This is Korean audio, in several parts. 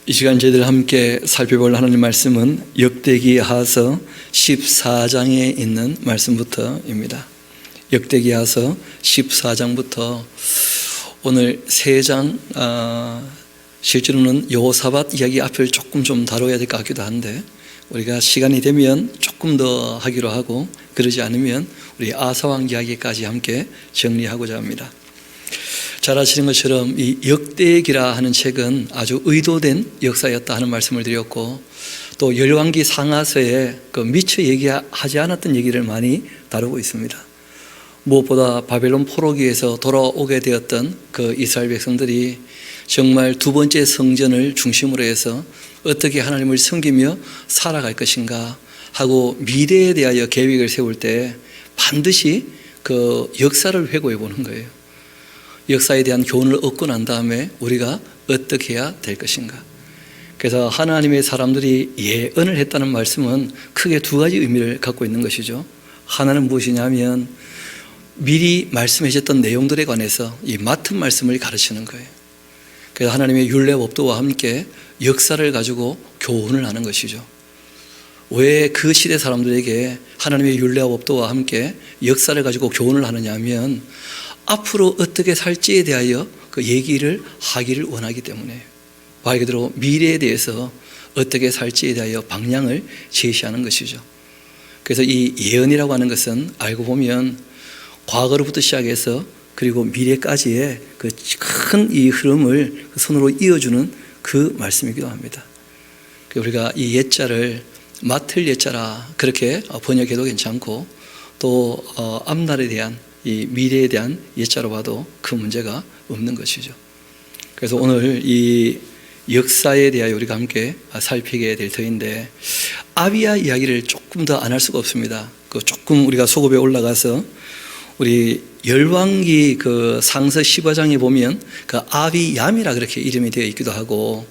이 시간 저희들 함께 살펴볼 하나님 말씀은 역대기하서 14장에 있는 말씀부터입니다. 역대기하서 14장부터 오늘 3장, 실제로는 여호사밧 이야기 앞을 조금 좀 다뤄야 될 것 같기도 한데 우리가 시간이 되면 조금 더 하기로 하고, 그러지 않으면 우리 아사왕 이야기까지 함께 정리하고자 합니다. 잘 아시는 것처럼 이 역대기라 하는 책은 아주 의도된 역사였다 하는 말씀을 드렸고, 또 열왕기 상하서에 미처 얘기하지 않았던 얘기를 많이 다루고 있습니다. 무엇보다 바벨론 포로기에서 돌아오게 되었던 그 이스라엘 백성들이 정말 두 번째 성전을 중심으로 해서 어떻게 하나님을 섬기며 살아갈 것인가 하고 미래에 대하여 계획을 세울 때 반드시 그 역사를 회고해 보는 거예요. 역사에 대한 교훈을 얻고 난 다음에 우리가 어떻게 해야 될 것인가. 그래서 하나님의 사람들이 예언을 했다는 말씀은 크게 두 가지 의미를 갖고 있는 것이죠. 하나는 무엇이냐면 미리 말씀해 주셨던 내용들에 관해서 이 맡은 말씀을 가르치는 거예요. 그래서 하나님의 율례법도와 함께 역사를 가지고 교훈을 하는 것이죠. 왜 그 시대 사람들에게 하나님의 율례법도와 함께 역사를 가지고 교훈을 하느냐 하면 앞으로 어떻게 살지에 대하여 그 얘기를 하기를 원하기 때문에, 말 그대로 미래에 대해서 어떻게 살지에 대하여 방향을 제시하는 것이죠. 그래서 이 예언이라고 하는 것은 알고 보면 과거로부터 시작해서 그리고 미래까지의 그 큰 이 흐름을 손으로 이어주는 그 말씀이기도 합니다. 우리가 이 예자를 맡을 예자라 그렇게 번역해도 괜찮고, 또 앞날에 대한 이 미래에 대한 예자로 봐도 그 문제가 없는 것이죠. 그래서 오늘 이 역사에 대하여 우리가 함께 살피게 될 터인데, 아비야 이야기를 조금 더 안 할 수가 없습니다. 조금 우리가 소급에 올라가서 우리 열왕기 그 상서 15장에 보면 그 아비얌이라 그렇게 이름이 되어 있기도 하고,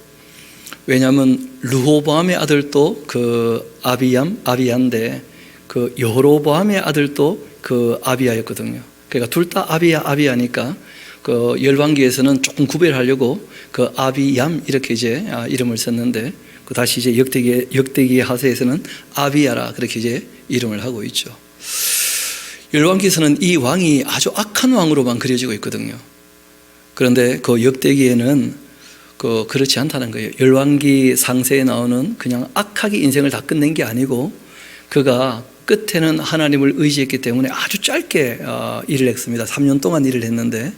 왜냐하면 르호보암의 아들도 그 아비야인데 그 여로보암의 아들도 그 아비야였거든요. 그러니까 둘 다 아비야니까 그 열왕기에서는 조금 구별하려고 그 아비얌 이렇게 이제 이름을 썼는데, 그 다시 이제 역대기 하서에서는 아비야라 그렇게 이제 이름을 하고 있죠. 열왕기에서는 이 왕이 아주 악한 왕으로만 그려지고 있거든요. 그런데 그 역대기에는 그렇지 않다는 거예요. 열왕기 상세에 나오는 그냥 악하게 인생을 다 끝낸 게 아니고, 그가 끝에는 하나님을 의지했기 때문에 아주 짧게 일을 했습니다. 3년 동안 일을 했는데,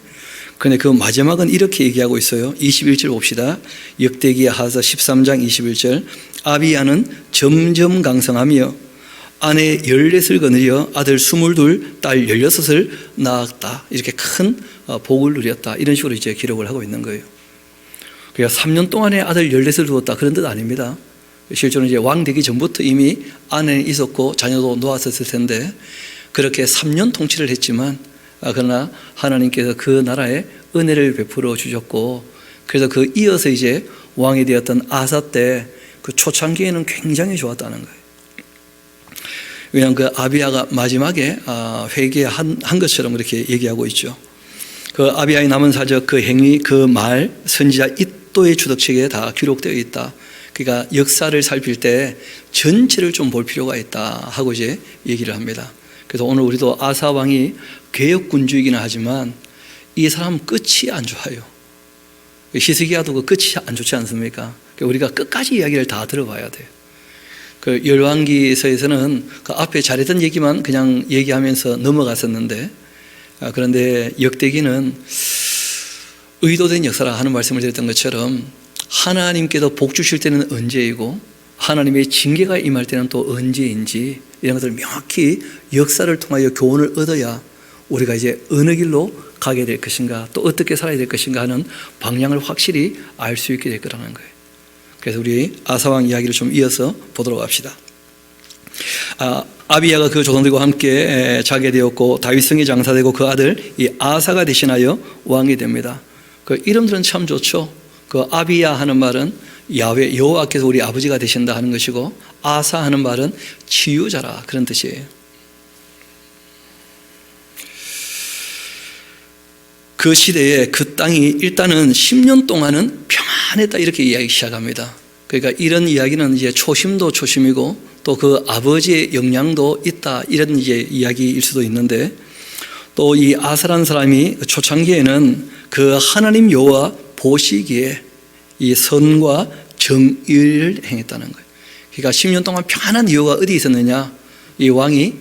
그런데 그 마지막은 이렇게 얘기하고 있어요. 21절 봅시다. 역대기 하서 13장 21절. 아비야는 점점 강성하며 아내 14을 거느려 아들 22, 딸 16을 낳았다. 이렇게 큰 복을 누렸다. 이런 식으로 이제 기록을 하고 있는 거예요. 그러니까 3년 동안에 아들 14을 두었다. 그런 뜻 아닙니다. 실제로 이제 왕 되기 전부터 이미 아내는 있었고 자녀도 놓았었을 텐데, 그렇게 3년 통치를 했지만 그러나 하나님께서 그 나라에 은혜를 베풀어 주셨고, 그래서 그 이어서 이제 왕이 되었던 아사 때 그 초창기에는 굉장히 좋았다는 거예요. 왜냐하면 그 아비야가 마지막에 회개한 것처럼 그렇게 얘기하고 있죠. 그 아비야의 남은 사적, 그 행위, 그 말, 선지자 이또의 주덕책에 다 기록되어 있다. 그러니까 역사를 살필 때 전체를 좀 볼 필요가 있다 하고 이제 얘기를 합니다. 그래서 오늘 우리도 아사 왕이 개혁군주이기는 하지만 이 사람 끝이 안 좋아요. 히스기야도 그 끝이 안 좋지 않습니까? 그러니까 우리가 끝까지 이야기를 다 들어봐야 돼요. 그 열왕기서에서는 그 앞에 잘했던 얘기만 그냥 얘기하면서 넘어갔었는데, 그런데 역대기는 의도된 역사라 하는 말씀을 드렸던 것처럼 하나님께서 복 주실 때는 언제이고 하나님의 징계가 임할 때는 또 언제인지, 이런 것을 명확히 역사를 통하여 교훈을 얻어야 우리가 이제 어느 길로 가게 될 것인가, 또 어떻게 살아야 될 것인가 하는 방향을 확실히 알 수 있게 될 거라는 거예요. 그래서 우리 아사왕 이야기를 좀 이어서 보도록 합시다. 아비야가 그 조상들과 함께 자게 되었고 다윗성에 장사되고 그 아들 이 아사가 대신하여 왕이 됩니다. 그 이름들은 참 좋죠. 그 아비야 하는 말은 야훼 여호와께서 우리 아버지가 되신다 하는 것이고, 아사 하는 말은 치유자라 그런 뜻이에요. 그 시대에 그 땅이 일단은 10년 동안은 평안했다 이렇게 이야기 시작합니다. 그러니까 이런 이야기는 이제 초심도 초심이고 또 그 아버지의 영향도 있다 이런 이제 이야기일 수도 있는데, 또 이 아사라는 사람이 초창기에는 그 하나님 여호와 보시기에 이 선과 정의를 행했다는 거예요. 그러니까 10년 동안 평안한 이유가 어디 있었느냐? 이 왕이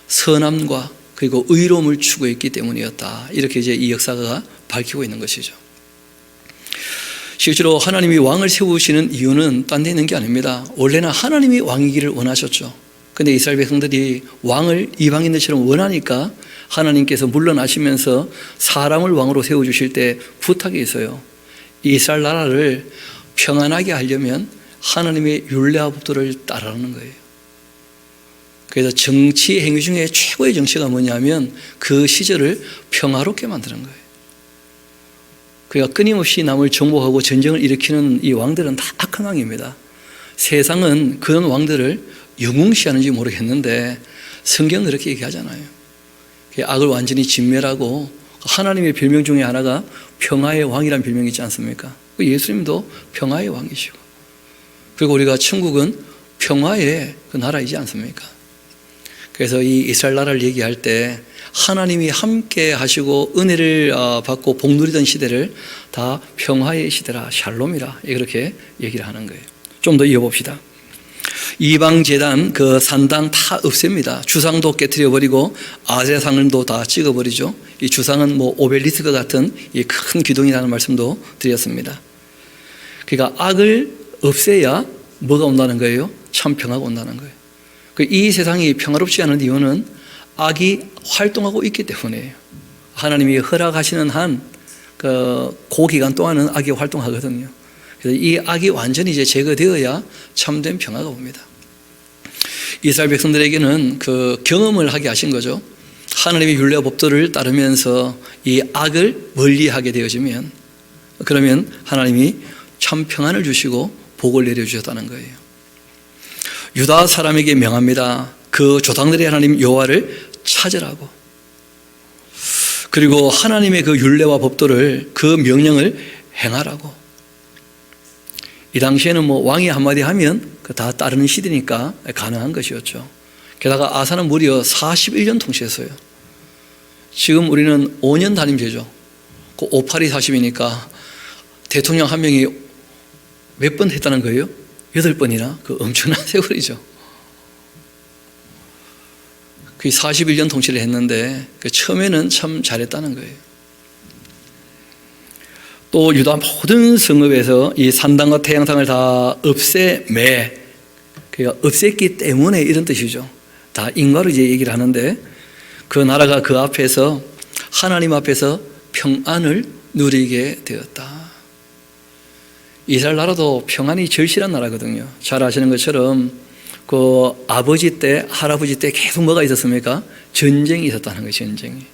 선함과 그리고 의로움을 추구했기 때문이었다. 이렇게 이제 이 역사가 밝히고 있는 것이죠. 실제로 하나님이 왕을 세우시는 이유는 딴 데 있는 게 아닙니다. 원래는 하나님이 왕이기를 원하셨죠. 그런데 이스라엘 백성들이 왕을 이방인들처럼 원하니까 하나님께서 물러나시면서 사람을 왕으로 세워주실 때 부탁이 있어요. 이스라엘 나라를 평안하게 하려면 하나님의 율례와 법도를 따르는 거예요. 그래서 정치 행위 중에 최고의 정치가 뭐냐면 그 시절을 평화롭게 만드는 거예요. 그러니까 끊임없이 남을 정복하고 전쟁을 일으키는 이 왕들은 다 악한 왕입니다. 세상은 그런 왕들을 영웅시하는지 모르겠는데 성경은 그렇게 얘기하잖아요. 악을 완전히 진멸하고 하나님의 별명 중에 하나가 평화의 왕이라는 별명이 있지 않습니까? 예수님도 평화의 왕이시고, 그리고 우리가 천국은 평화의 그 나라이지 않습니까? 그래서 이 이스라엘 나라를 얘기할 때 하나님이 함께 하시고 은혜를 받고 복 누리던 시대를 다 평화의 시대라, 샬롬이라 이렇게 얘기를 하는 거예요. 좀 더 이어봅시다. 이방 제단 그 산당 다 없앱니다. 주상도 깨트려 버리고 아세라상도 다 찍어버리죠. 이 주상은 뭐 오벨리스크 같은 이 큰 기둥이라는 말씀도 드렸습니다. 그러니까 악을 없애야 뭐가 온다는 거예요? 참 평화가 온다는 거예요. 이 세상이 평화롭지 않은 이유는 악이 활동하고 있기 때문이에요. 하나님이 허락하시는 한 그 기간 동안은 악이 활동하거든요. 그래서 이 악이 완전히 이제 제거되어야 참된 평화가 옵니다. 이스라엘 백성들에게는 그 경험을 하게 하신 거죠. 하나님의 율례와 법도를 따르면서 이 악을 멀리하게 되어지면, 그러면 하나님이 참 평안을 주시고 복을 내려주셨다는 거예요. 유다 사람에게 명합니다. 그 조상들의 하나님 여호와를 찾으라고. 그리고 하나님의 그 율례와 법도를, 그 명령을 행하라고. 이 당시에는 뭐 왕이 한마디 하면 다 따르는 시대니까 가능한 것이었죠. 게다가 아사는 무려 41년 통치했어요. 지금 우리는 5년 단임제죠. 그 582 40이니까 대통령 한 명이 몇 번 했다는 거예요? 8번이나? 그 엄청난 세월이죠. 그 41년 통치를 했는데 처음에는 참 잘했다는 거예요. 또 유다 모든 성읍에서 이 산당과 태양상을 다 없애매, 그러니까 없앴기 때문에 이런 뜻이죠. 다 인과로 이제 얘기를 하는데, 그 나라가 그 앞에서 하나님 앞에서 평안을 누리게 되었다. 이스라엘 나라도 평안이 절실한 나라거든요. 잘 아시는 것처럼 그 아버지 때, 할아버지 때 계속 뭐가 있었습니까? 전쟁이 있었다는 거예요. 전쟁이.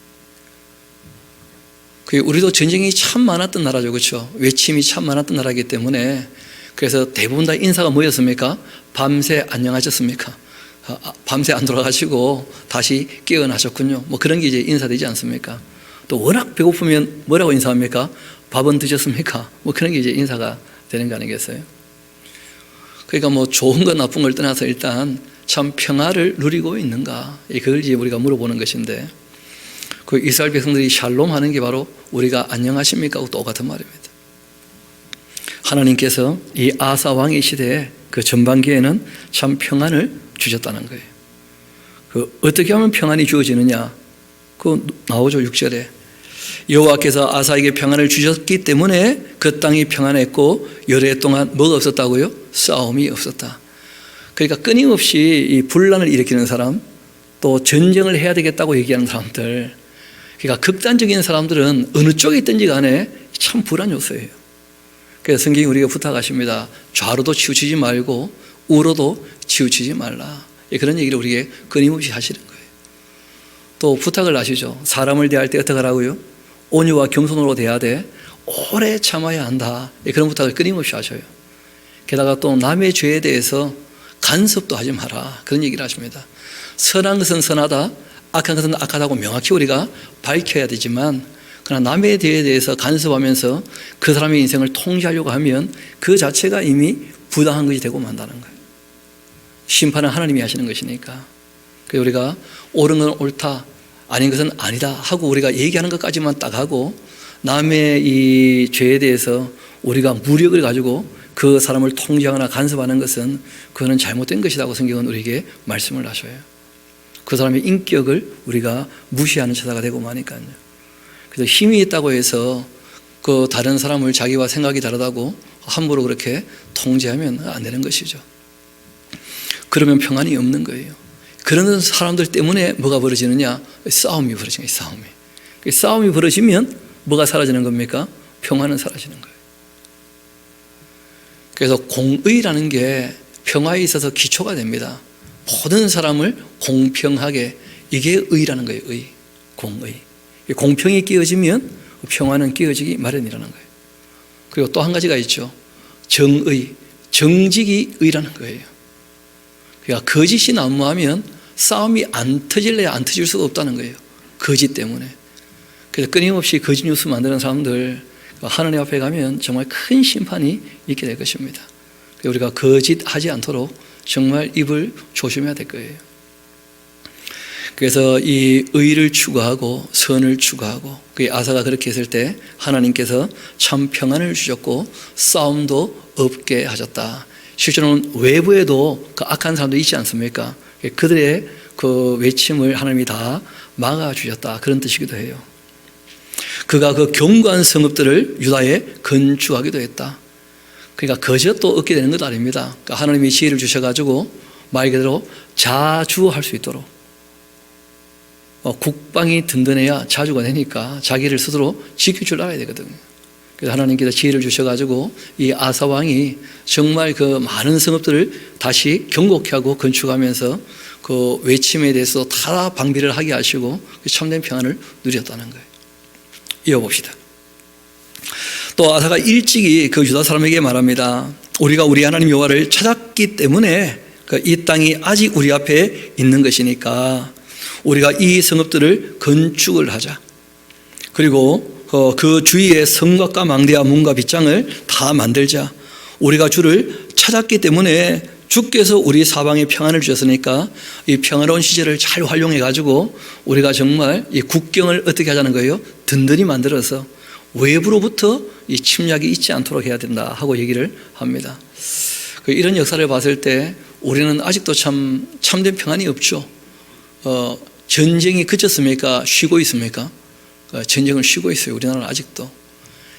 우리도 전쟁이 참 많았던 나라죠. 그렇죠? 외침이 참 많았던 나라이기 때문에, 그래서 대부분 다 인사가 뭐였습니까? 밤새 안녕하셨습니까? 밤새 안 돌아가시고 다시 깨어나셨군요. 뭐 그런 게 이제 인사되지 않습니까? 또 워낙 배고프면 뭐라고 인사합니까? 밥은 드셨습니까? 뭐 그런 게 이제 인사가 되는 거 아니겠어요? 그러니까 뭐 좋은 거 나쁜 걸 떠나서 일단 참 평화를 누리고 있는가, 그걸 이제 우리가 물어보는 것인데, 그 이스라엘 백성들이 샬롬 하는 게 바로 우리가 안녕하십니까 하고 똑같은 말입니다. 하나님께서 이 아사 왕의 시대에 그 전반기에는 참 평안을 주셨다는 거예요. 그 어떻게 하면 평안이 주어지느냐? 그 나오죠. 6절에 여호와께서 아사에게 평안을 주셨기 때문에 그 땅이 평안했고 여러 해 동안 뭐가 없었다고요? 싸움이 없었다. 그러니까 끊임없이 이 분란을 일으키는 사람, 또 전쟁을 해야 되겠다고 얘기하는 사람들, 그러니까 극단적인 사람들은 어느 쪽에 있든지 간에 참 불안 요소예요. 그래서 성경이 우리가 부탁하십니다. 좌로도 치우치지 말고 우로도 치우치지 말라. 그런 얘기를 우리에게 끊임없이 하시는 거예요. 또 부탁을 하시죠. 사람을 대할 때 어떻게 하라고요? 온유와 겸손으로 대해야 돼. 오래 참아야 한다. 그런 부탁을 끊임없이 하셔요. 게다가 또 남의 죄에 대해서 간섭도 하지 마라. 그런 얘기를 하십니다. 선한 것은 선하다, 악한 것은 악하다고 명확히 우리가 밝혀야 되지만 그러나 남에 대해서 간섭하면서 그 사람의 인생을 통제하려고 하면 그 자체가 이미 부당한 것이 되고 만다는 거예요. 심판은 하나님이 하시는 것이니까. 그래서 우리가 옳은 건 옳다, 아닌 것은 아니다 하고 우리가 얘기하는 것까지만 딱 하고 남의 이 죄에 대해서 우리가 무력을 가지고 그 사람을 통제하거나 간섭하는 것은 그거는 잘못된 것이라고 성경은 우리에게 말씀을 하셔요. 그 사람의 인격을 우리가 무시하는 처사가 되고 마니까요. 그래서 힘이 있다고 해서 그 다른 사람을 자기와 생각이 다르다고 함부로 그렇게 통제하면 안 되는 것이죠. 그러면 평안이 없는 거예요. 그런 사람들 때문에 뭐가 벌어지느냐? 싸움이 벌어지는 거예요. 싸움이 벌어지면 뭐가 사라지는 겁니까? 평안은 사라지는 거예요. 그래서 공의라는 게 평화에 있어서 기초가 됩니다. 모든 사람을 공평하게, 이게 의라는 거예요. 의, 공의. 공평이 끼어지면 평화는 끼어지기 마련이라는 거예요. 그리고 또 한 가지가 있죠. 정의, 정직이 의라는 거예요. 그러니까 거짓이 난무하면 싸움이 안 터질래야 안 터질 수가 없다는 거예요. 거짓 때문에. 그래서 끊임없이 거짓 뉴스 만드는 사람들 하나님 앞에 가면 정말 큰 심판이 있게 될 것입니다. 우리가 거짓하지 않도록 정말 입을 조심해야 될 거예요. 그래서 이 의를 추구하고 선을 추구하고 아사가 그렇게 했을 때 하나님께서 참 평안을 주셨고 싸움도 없게 하셨다. 실제로는 외부에도 그 악한 사람도 있지 않습니까? 그들의 그 외침을 하나님이 다 막아주셨다. 그런 뜻이기도 해요. 그가 그 견고한 성읍들을 유다에 건축하기도 했다. 그러니까 거짓도 얻게 되는 것도 아닙니다. 그러니까 하나님이 지혜를 주셔가지고 말 그대로 자주할 수 있도록 국방이 든든해야 자주가 되니까 자기를 스스로 지킬 줄 알아야 되거든요. 그래서 하나님께서 지혜를 주셔가지고 이 아사 왕이 정말 그 많은 성읍들을 다시 견고케 하고 건축하면서 그 외침에 대해서 다 방비를 하게 하시고 참된 평안을 누렸다는 거예요. 이어봅시다. 또 아사가 일찍이 그 유다 사람에게 말합니다. 우리가 우리 하나님 여호와를 찾았기 때문에 이 땅이 아직 우리 앞에 있는 것이니까 우리가 이 성읍들을 건축을 하자. 그리고 그 주위에 성곽과 망대와 문과 빗장을 다 만들자. 우리가 주를 찾았기 때문에 주께서 우리 사방에 평안을 주셨으니까 이 평화로운 시절을 잘 활용해 가지고 우리가 정말 이 국경을 어떻게 하자는 거예요? 든든히 만들어서 외부로부터 이 침략이 있지 않도록 해야 된다 하고 얘기를 합니다. 이런 역사를 봤을 때 우리는 아직도 참된 평안이 없죠. 전쟁이 그쳤습니까? 쉬고 있습니까? 전쟁을 쉬고 있어요. 우리나라는 아직도.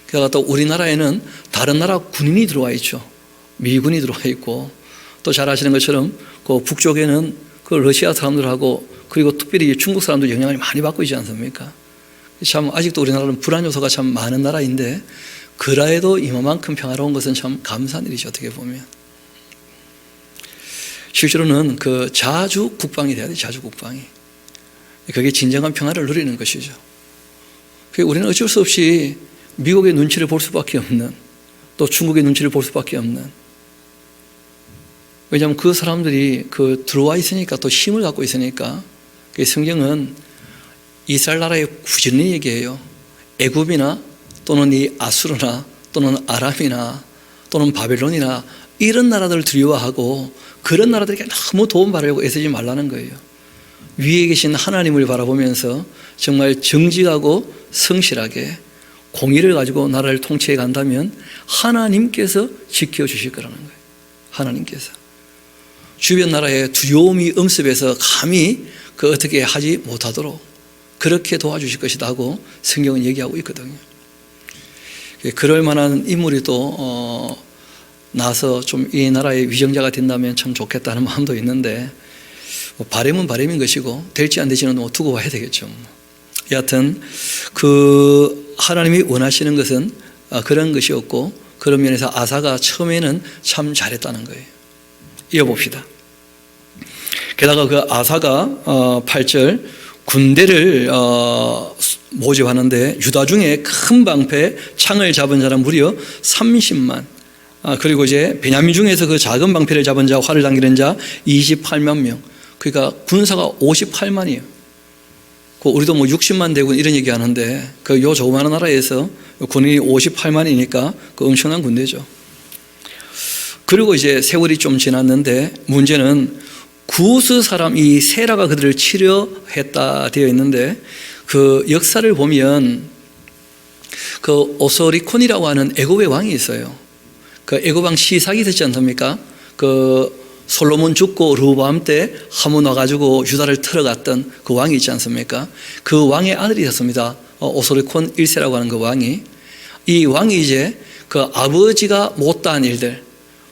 그러니까 또 우리나라에는 다른 나라 군인이 들어와 있죠. 미군이 들어와 있고 또 잘 아시는 것처럼 그 북쪽에는 그 러시아 사람들하고 그리고 특별히 중국 사람들 영향을 많이 받고 있지 않습니까? 참 아직도 우리나라는 불안 요소가 참 많은 나라인데 그라에도 이만큼 평화로운 것은 참 감사한 일이죠. 어떻게 보면 실제로는 그 자주 국방이 돼야 돼요. 자주 국방이. 그게 진정한 평화를 누리는 것이죠. 우리는 어쩔 수 없이 미국의 눈치를 볼 수밖에 없는, 또 중국의 눈치를 볼 수밖에 없는. 왜냐하면 그 사람들이 들어와 있으니까, 또 힘을 갖고 있으니까. 성경은 이스라엘 나라의 부지런히 얘기해요. 애굽이나 또는 이 아수르나 또는 아람이나 또는 바벨론이나 이런 나라들을 두려워하고 그런 나라들에게 너무 도움 받으려고 애쓰지 말라는 거예요. 위에 계신 하나님을 바라보면서 정말 정직하고 성실하게 공의를 가지고 나라를 통치해 간다면 하나님께서 지켜주실 거라는 거예요. 하나님께서. 주변 나라의 두려움이 엄습해서 감히 어떻게 하지 못하도록 그렇게 도와주실 것이다 하고 성경은 얘기하고 있거든요. 그럴 만한 인물이 또 나서 좀 이 나라의 위정자가 된다면 참 좋겠다는 마음도 있는데 바람은 바람인 것이고 될지 안 될지는 두고 봐야 되겠죠. 여하튼 하나님이 원하시는 것은 그런 것이었고 그런 면에서 아사가 처음에는 참 잘했다는 거예요. 이어봅시다. 게다가 그 아사가 8절 군대를 모집하는데 유다 중에 큰 방패 창을 잡은 자는 무려 30만, 그리고 이제 베냐민 중에서 그 작은 방패를 잡은 자, 활을 당기는 자 28만 명. 그러니까 군사가 58만이에요. 우리도 뭐 60만 대군 이런 얘기 하는데 요 조그마한 나라에서 군인이 58만이니까 엄청난 군대죠. 그리고 이제 세월이 좀 지났는데 문제는 구스 사람 이 세라가 그들을 치려했다 되어 있는데 그 역사를 보면 그 오소리콘이라고 하는 애굽의 왕이 있어요. 그 애굽 왕 시삭이 있었지 않습니까? 그 솔로몬 죽고 르호보암 때 하몬 와가지고 유다를 틀어갔던 그 왕이 있지 않습니까? 그 왕의 아들이 있었습니다. 오소리콘 1세라고 하는 그 왕이. 이 왕이 이제 그 아버지가 못다한 일들,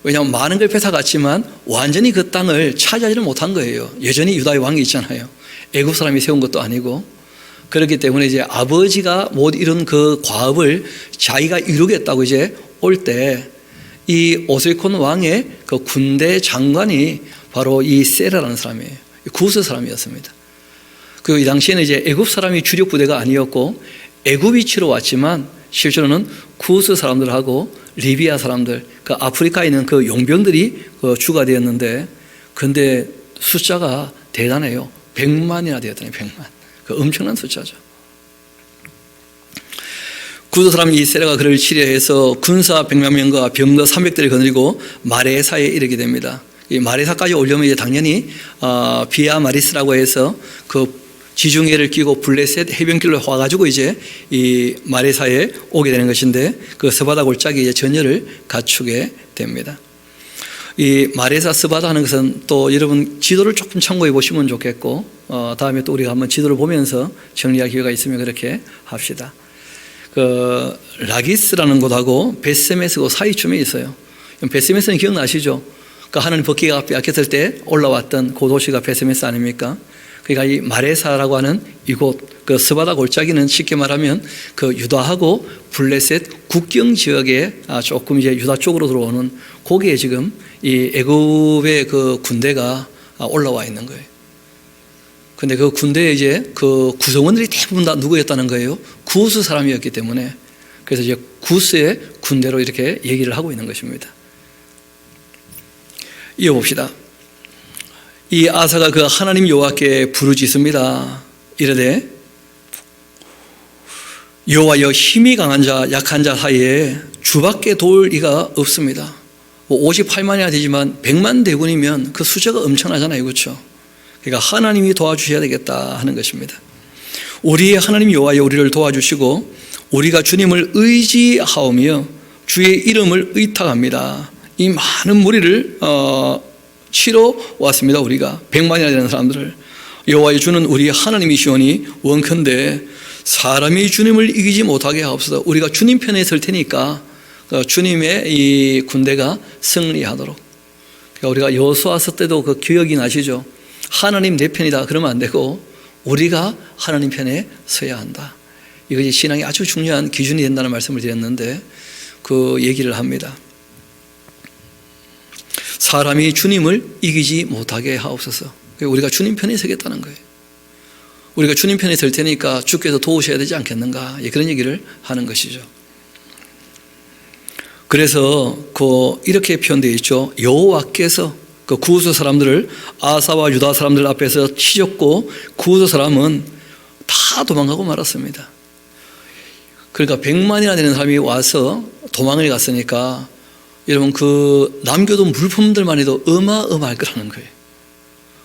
왜냐하면 많은 걸 뺏어갔지만 완전히 그 땅을 차지하지는 못한 거예요. 여전히 유다의 왕이 있잖아요. 애굽 사람이 세운 것도 아니고. 그렇기 때문에 이제 아버지가 못 이룬 그 과업을 자기가 이루겠다고 이제 올 때 이 오소리콘 왕의 그 군대 장관이 바로 이 세라라는 사람이에요. 구스 사람이었습니다. 그 이 당시에는 이제 애굽 사람이 주력 부대가 아니었고 애굽이 치러 왔지만 실제로는 구스 사람들하고 리비아 사람들, 그 아프리카에 있는 그 용병들이 그 주가 되었는데, 근데 숫자가 대단해요. 100만이나 되었더니 100만. 그 엄청난 숫자죠. 구스 사람 이 세라가 그를 치려해서 군사 100만 명과 병거 300대를 거느리고 마레사에 이르게 됩니다. 이 마레사까지 오려면 이제 당연히 비아 마리스라고 해서 그 지중해를 끼고 블레셋 해변길로 와가지고 이제 이 마레사에 오게 되는 것인데 그 스바다 골짜기 이제 전열을 갖추게 됩니다. 이 마레사 스바다 하는 것은 또 여러분 지도를 조금 참고해 보시면 좋겠고 다음에 또 우리가 한번 지도를 보면서 정리할 기회가 있으면 그렇게 합시다. 그 라기스라는 곳하고 베스메스 그 사이쯤에 있어요. 베스메스는 기억나시죠? 그 하나님 법궤가 빼앗겼을 때 올라왔던 그 도시가 베스메스 아닙니까? 그러니까 이 마레사라고 하는 이곳 그 스바다 골짜기는 쉽게 말하면 그 유다하고 블레셋 국경 지역에 조금 이제 유다 쪽으로 들어오는 거기에 지금 이 애굽의 그 군대가 올라와 있는 거예요. 근데 그 군대에 이제 그 구성원들이 대부분 다 누구였다는 거예요? 구스 사람이었기 때문에. 그래서 이제 구스의 군대로 이렇게 얘기를 하고 있는 것입니다. 이어봅시다. 이 아사가 그 하나님 여호와께 부르짖습니다. 이르되 여호와여, 힘이 강한 자 약한 자 사이에 주밖에 도울 이가 없습니다. 58만이나 되지만 100만 대군이면 그 숫자가 엄청나잖아요. 그렇죠? 그러니까 하나님이 도와주셔야 되겠다 하는 것입니다. 우리의 하나님 여호와여, 우리를 도와주시고 우리가 주님을 의지하오며 주의 이름을 의탁합니다. 이 많은 무리를 치러 왔습니다. 우리가 100만이나 되는 사람들을. 여호와의 주는 우리 하나님이시오니 원컨대 사람이 주님을 이기지 못하게 하옵소서. 우리가 주님 편에 설 테니까 주님의 이 군대가 승리하도록. 그러니까 우리가 여호수아서 때도 그 기억이 나시죠? 하나님 내 편이다 그러면 안 되고 우리가 하나님 편에 서야 한다. 이것이 신앙이 아주 중요한 기준이 된다는 말씀을 드렸는데 그 얘기를 합니다. 사람이 주님을 이기지 못하게 하옵소서. 우리가 주님 편에 서겠다는 거예요. 우리가 주님 편에 설 테니까 주께서 도우셔야 되지 않겠는가, 그런 얘기를 하는 것이죠. 그래서 이렇게 표현되어 있죠. 여호와께서 그 구스 사람들을 아사와 유다 사람들 앞에서 치셨고 구스 사람은 다 도망가고 말았습니다. 그러니까 100만이나 되는 사람이 와서 도망을 갔으니까 여러분 그 남겨둔 물품들만 해도 어마어마할 거라는 거예요.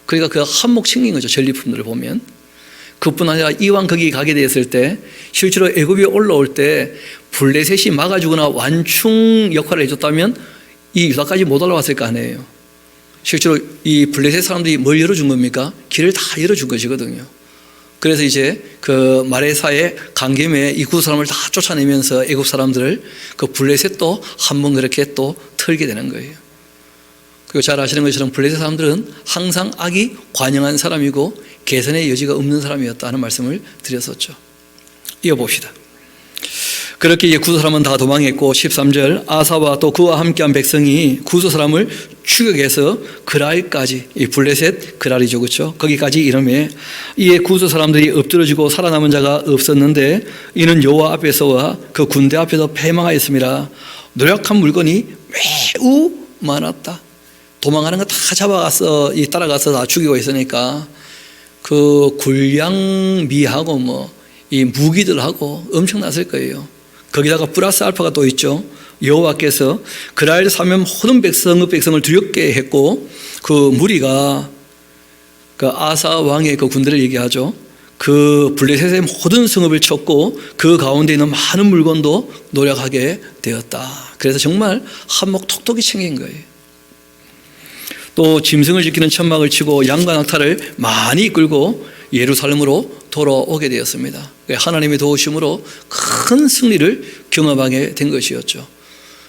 그러니까 그 한몫 챙긴 거죠. 전리품들을 보면. 그뿐 아니라 이왕 거기 가게 되었을 때 실제로 애굽이 올라올 때 블레셋이 막아주거나 완충 역할을 해줬다면 이 유다까지 못 올라왔을 거 아니에요. 실제로 이 블레셋 사람들이 뭘 열어준 겁니까? 길을 다 열어준 것이거든요. 그래서 이제 그 마레사의 강겜에 이 구스 사람을 다 쫓아내면서 애굽 사람들을 그 블레셋도 한번 그렇게 또 털게 되는 거예요. 그리고 잘 아시는 것처럼 블레셋 사람들은 항상 악이 관영한 사람이고 개선의 여지가 없는 사람이었다는 말씀을 드렸었죠. 이어봅시다. 그렇게 이제 구스 사람은 다 도망했고 13절 아사와 또 그와 함께한 백성이 구스 사람을 추격해서 그랄까지, 이 블레셋 그랄이죠, 그렇죠? 거기까지 이르매 이에 구스 사람들이 엎드러지고 살아남은 자가 없었는데 이는 여호와 앞에서와 그 군대 앞에서 패망하였습니다. 노력한 물건이 매우 많았다. 도망가는 거 다 잡아가서 따라가서 다 죽이고 있으니까 그 굴량미하고 뭐 이 무기들하고 엄청났을 거예요. 거기다가 플러스 알파가 또 있죠. 여호와께서 그랄 사면 모든 백성을 두렵게 했고, 그 무리가 그 아사 왕의 그 군대를 얘기하죠. 그 블레셋의 모든 성읍을 쳤고 그 가운데 있는 많은 물건도 노력하게 되었다. 그래서 정말 한몫 톡톡히 챙긴 거예요. 또 짐승을 지키는 천막을 치고 양과 낙타를 많이 끌고 예루살렘으로 돌아오게 되었습니다. 하나님의 도우심으로 큰 승리를 경험하게 된 것이었죠.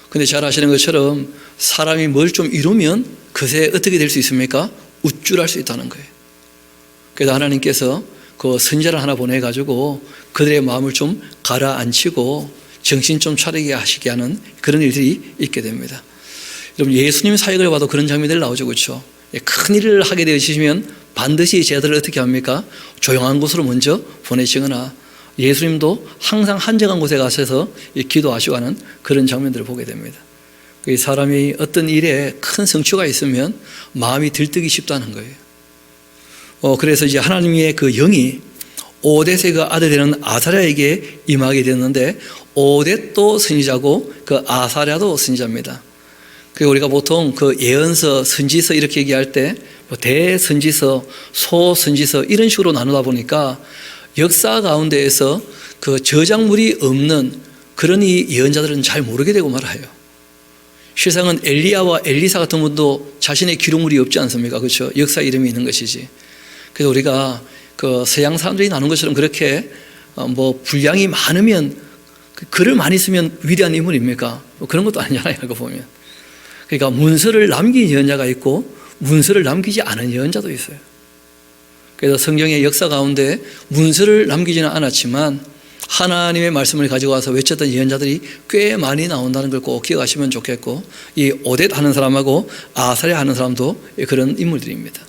그런데 잘 아시는 것처럼 사람이 뭘 좀 이루면 그새 어떻게 될 수 있습니까? 우쭐할 수 있다는 거예요. 그래서 하나님께서 그 선지자를 하나 보내가지고 그들의 마음을 좀 가라앉히고 정신 좀 차리게 하시게 하는 그런 일들이 있게 됩니다. 여러분, 예수님 사역을 봐도 그런 장면들 나오죠, 그렇죠? 큰 일을 하게 되시면 반드시 제자들을 어떻게 합니까? 조용한 곳으로 먼저 보내시거나, 예수님도 항상 한적한 곳에 가셔서 기도하시고 하는 그런 장면들을 보게 됩니다. 사람이 어떤 일에 큰 성취가 있으면 마음이 들뜨기 쉽다는 거예요. 그래서 이제 하나님의 그 영이 오뎃의 그 아들 되는 아사랴에게 임하게 되었는데, 오뎃도 선지자고 그 아사랴도 선지자입니다. 그리고 우리가 보통 그 예언서, 선지서 이렇게 얘기할 때 뭐 대선지서, 소선지서 이런 식으로 나누다 보니까 역사 가운데에서 그 저작물이 없는 그런 이 예언자들은 잘 모르게 되고 말아요. 실상은 엘리야와 엘리사 같은 분도 자신의 기록물이 없지 않습니까? 그렇죠? 역사 이름이 있는 것이지. 그래서 우리가 그 서양 사람들이 나눈 것처럼 그렇게 뭐 분량이 많으면, 글을 많이 쓰면 위대한 인물입니까? 뭐 그런 것도 아니잖아요, 그거 보면. 그러니까 문서를 남긴 예언자가 있고 문서를 남기지 않은 예언자도 있어요. 그래서 성경의 역사 가운데 문서를 남기지는 않았지만 하나님의 말씀을 가지고 와서 외쳤던 예언자들이 꽤 많이 나온다는 걸 꼭 기억하시면 좋겠고, 이 오뎃 하는 사람하고 아사랴 하는 사람도 그런 인물들입니다.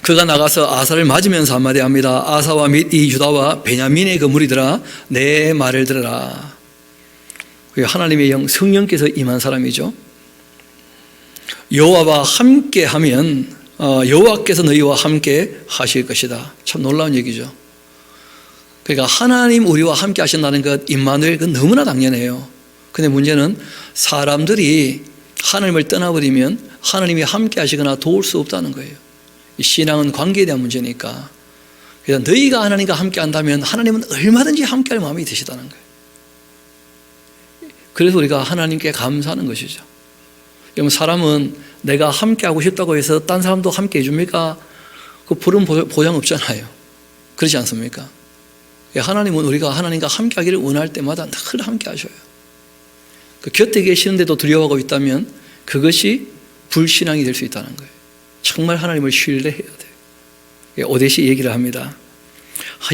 그가 나가서 아사를 맞으면서 한마디 합니다. 아사와 및 이 유다와 베냐민의 그 무리들아, 내 말을 들으라. 하나님의 영, 성령께서 임한 사람이죠. 여호와와 함께 하면 여호와께서 너희와 함께 하실 것이다. 참 놀라운 얘기죠. 그러니까 하나님 우리와 함께 하신다는 것, 임마누엘, 그건 너무나 당연해요. 근데 문제는 사람들이 하나님을 떠나버리면 하나님이 함께 하시거나 도울 수 없다는 거예요. 신앙은 관계에 대한 문제니까. 그래서 너희가 하나님과 함께 한다면 하나님은 얼마든지 함께 할 마음이 드시다는 거예요. 그래서 우리가 하나님께 감사하는 것이죠. 여러분, 사람은 내가 함께 하고 싶다고 해서 딴 사람도 함께 해줍니까? 그 푸른 보장 없잖아요. 그렇지 않습니까? 하나님은 우리가 하나님과 함께 하기를 원할 때마다 늘 함께 하셔요. 그 곁에 계시는데도 두려워하고 있다면 그것이 불신앙이 될 수 있다는 거예요. 정말 하나님을 신뢰해야 돼요. 오뎃이 얘기를 합니다.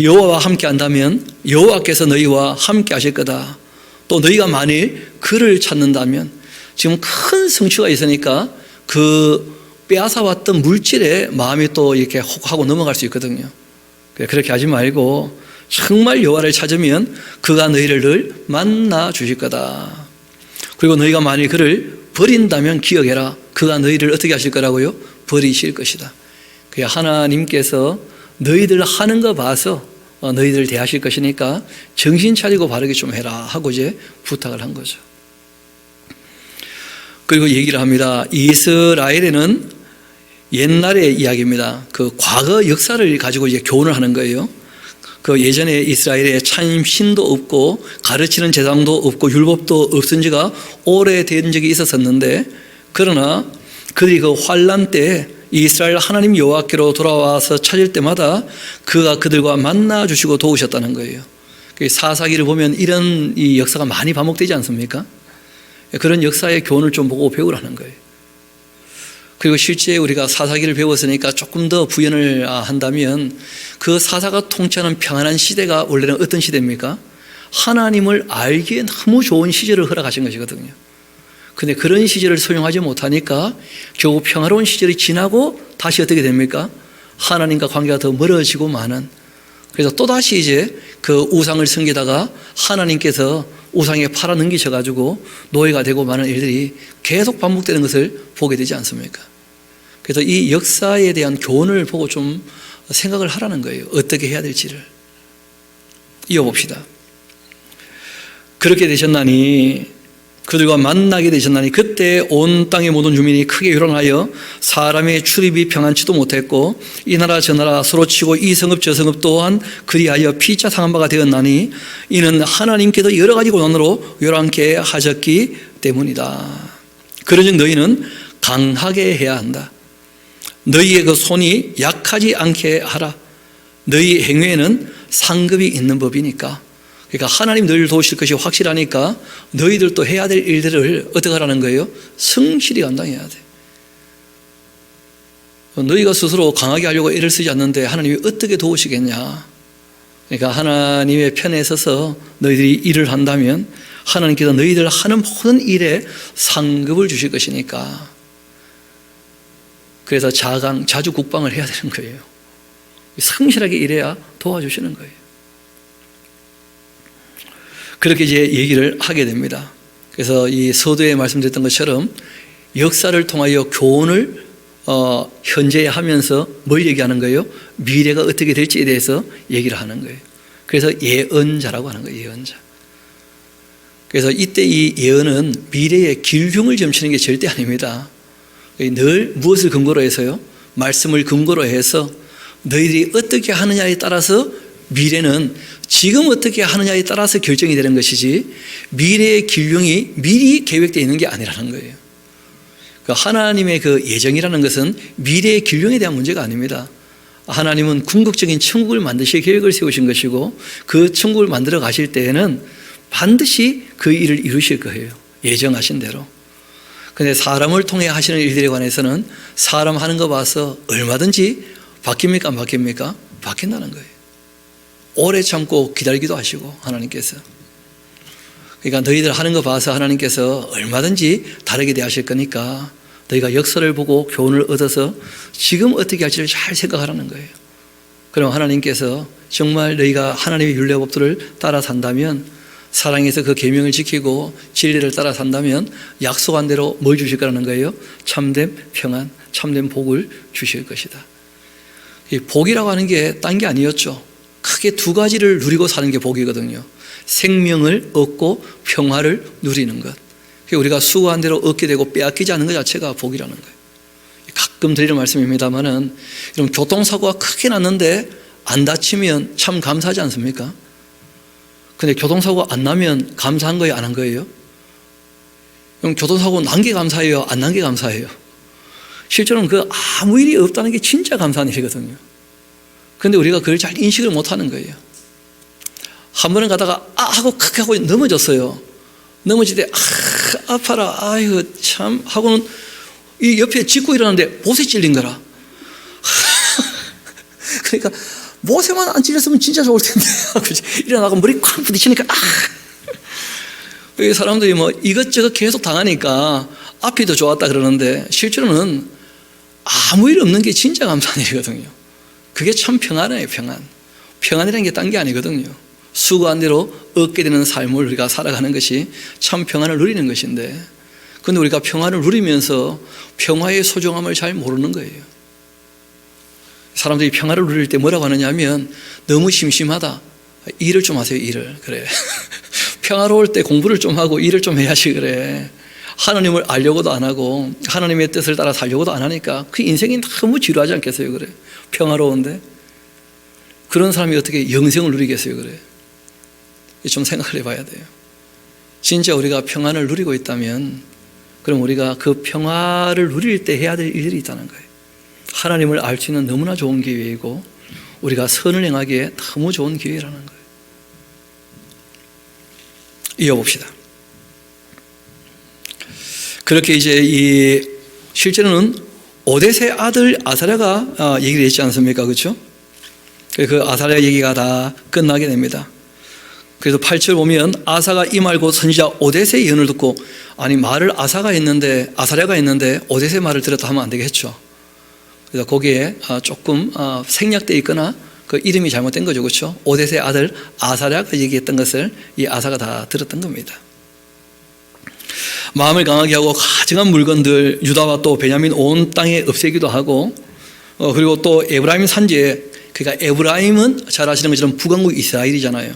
여호와와 함께 한다면 여호와께서 너희와 함께 하실 거다. 또 너희가 만일 그를 찾는다면, 지금 큰 성취가 있으니까 그 빼앗아왔던 물질에 마음이 또 이렇게 혹하고 넘어갈 수 있거든요. 그렇게 하지 말고 정말 여호와를 찾으면 그가 너희를 늘 만나 주실 거다. 그리고 너희가 만일 그를 버린다면 기억해라. 그가 너희를 어떻게 하실 거라고요? 버리실 것이다. 하나님께서 너희들 하는 거 봐서 너희들을 대하실 것이니까 정신 차리고 바르게 좀 해라 하고 이제 부탁을 한 거죠. 그리고 얘기를 합니다. 이스라엘에는 옛날의 이야기입니다. 그 과거 역사를 가지고 이제 교훈을 하는 거예요. 그 예전에 이스라엘에 참신도 없고 가르치는 제사장도 없고 율법도 없은 지가 오래된 적이 있었는데, 그러나 그들이 그 환난 때 이스라엘 하나님 여호와께로 돌아와서 찾을 때마다 그가 그들과 만나 주시고 도우셨다는 거예요. 사사기를 보면 이런 이 역사가 많이 반복되지 않습니까? 그런 역사의 교훈을 좀 보고 배우라는 거예요. 그리고 실제 우리가 사사기를 배웠으니까 조금 더 부연을 한다면, 그 사사가 통치하는 평안한 시대가 원래는 어떤 시대입니까? 하나님을 알기에 너무 좋은 시절을 허락하신 것이거든요. 근데 그런 시절을 소용하지 못하니까 결국 평화로운 시절이 지나고 다시 어떻게 됩니까? 하나님과 관계가 더 멀어지고 마는. 그래서 또다시 이제 그 우상을 섬기다가 하나님께서 우상에 팔아 넘기셔가지고 노예가 되고 마는 일들이 계속 반복되는 것을 보게 되지 않습니까? 그래서 이 역사에 대한 교훈을 보고 좀 생각을 하라는 거예요. 어떻게 해야 될지를. 이어봅시다. 그렇게 되셨나니, 그들과 만나게 되셨나니 그때 온 땅의 모든 주민이 크게 유론하여 사람의 출입이 평안치도 못했고 이 나라 저 나라 서로 치고 이 성읍 저 성읍 또한 그리하여 피자 상한 바가 되었나니 이는 하나님께서 여러 가지 고난으로 요란케 하셨기 때문이다. 그러즉 너희는 강하게 해야 한다. 너희의 그 손이 약하지 않게 하라. 너희 행위에는 상급이 있는 법이니까. 그러니까 하나님 너희를 도우실 것이 확실하니까 너희들도 해야 될 일들을 어떻게 하라는 거예요? 성실히 감당해야 돼. 너희가 스스로 강하게 하려고 애를 쓰지 않는데 하나님이 어떻게 도우시겠냐. 그러니까 하나님의 편에 서서 너희들이 일을 한다면 하나님께서 너희들 하는 모든 일에 상급을 주실 것이니까. 그래서 자주 국방을 해야 되는 거예요. 성실하게 일해야 도와주시는 거예요. 그렇게 이제 얘기를 하게 됩니다. 그래서 이 서두에 말씀드렸던 것처럼 역사를 통하여 교훈을 현재에 하면서 뭘 얘기하는 거예요? 미래가 어떻게 될지에 대해서 얘기를 하는 거예요. 그래서 예언자라고 하는 거예요. 예언자. 그래서 이때 이 예언은 미래의 길흉을 점치는 게 절대 아닙니다. 늘 무엇을 근거로 해서요? 말씀을 근거로 해서 너희들이 어떻게 하느냐에 따라서 미래는 지금 어떻게 하느냐에 따라서 결정이 되는 것이지 미래의 길흉이 미리 계획되어 있는 게 아니라는 거예요. 하나님의 그 예정이라는 것은 미래의 길흉에 대한 문제가 아닙니다. 하나님은 궁극적인 천국을 만드실 계획을 세우신 것이고 그 천국을 만들어 가실 때에는 반드시 그 일을 이루실 거예요. 예정하신 대로. 그런데 사람을 통해 하시는 일들에 관해서는 사람 하는 거 봐서 얼마든지 바뀝니까? 안 바뀝니까? 바뀐다는 거예요. 오래 참고 기다리기도 하시고 하나님께서. 그러니까 너희들 하는 거 봐서 하나님께서 얼마든지 다르게 대하실 거니까 너희가 역사를 보고 교훈을 얻어서 지금 어떻게 할지를 잘 생각하라는 거예요. 그럼 하나님께서 정말 너희가 하나님의 율례법들을 따라 산다면, 사랑해서 그 계명을 지키고 진리를 따라 산다면 약속한 대로 뭘 주실 거라는 거예요? 참된 평안, 참된 복을 주실 것이다. 이 복이라고 하는 게 딴 게 아니었죠. 크게 두 가지를 누리고 사는 게 복이거든요. 생명을 얻고 평화를 누리는 것. 우리가 수고한 대로 얻게 되고 빼앗기지 않는 것 자체가 복이라는 거예요. 가끔 드리는 말씀입니다만은 이런 교통사고가 크게 났는데 안 다치면 참 감사하지 않습니까? 근데 교통사고가 안 나면 감사한 거예요? 안 한 거예요? 그럼 교통사고 난 게 감사해요? 안 난 게 감사해요? 실제로는 그 아무 일이 없다는 게 진짜 감사한 일이거든요. 그런데 우리가 그걸 잘 인식을 못 하는 거예요. 한 번은 가다가 하고 크게 하고 넘어졌어요. 넘어질 때 아파라, 아이고 참 하고는 이 옆에 짚고 일어났는데 못에 찔린 거라. 그러니까 못에만 안 찔렸으면 진짜 좋을 텐데 일어나고 머리 콱 부딪히니까 사람들이 뭐 이것저것 계속 당하니까 앞이 더 좋았다 그러는데 실제로는 아무 일 없는 게 진짜 감사한 일이거든요. 그게 참 평안이에요. 평안이라는 게 딴 게 아니거든요. 수고한 대로 얻게 되는 삶을 우리가 살아가는 것이 참 평안을 누리는 것인데, 그런데 우리가 평안을 누리면서 평화의 소중함을 잘 모르는 거예요. 사람들이 평화를 누릴 때 뭐라고 하느냐 하면 너무 심심하다. 일을 좀 하세요. 일을. 그래. 평화로울 때 공부를 좀 하고 일을 좀 해야지 그래. 하나님을 알려고도 안 하고 하나님의 뜻을 따라 살려고도 안 하니까 그 인생이 너무 지루하지 않겠어요? 그래. 평화로운데 그런 사람이 어떻게 영생을 누리겠어요? 그래. 좀 생각을 해봐야 돼요. 진짜 우리가 평안을 누리고 있다면 그럼 우리가 그 평화를 누릴 때 해야 될 일들이 있다는 거예요. 하나님을 알 수 있는 너무나 좋은 기회이고 우리가 선을 행하기에 너무 좋은 기회라는 거예요. 이어봅시다. 그렇게 이제 실제로는 오뎃의 아들 아사랴가 얘기를 했지 않습니까? 그렇죠? 그 아사랴 얘기가 다 끝나게 됩니다. 그래서 8절 보면 아사가 이 말고 선지자 오뎃의 예언을 듣고, 아니 말을 아사랴가 했는데 오뎃의 말을 들었다 하면 안 되겠죠. 그래서 거기에 조금 생략되어 있거나 그 이름이 잘못된 거죠. 그렇죠? 오뎃의 아들 아사랴가 얘기했던 것을 이 아사가 다 들었던 겁니다. 마음을 강하게 하고 가증한 물건들 유다와 또 베냐민 온 땅에 없애기도 하고, 그리고 또 에브라임 산지에, 그러니까 에브라임은 잘 아시는 것처럼 북왕국 이스라엘이잖아요.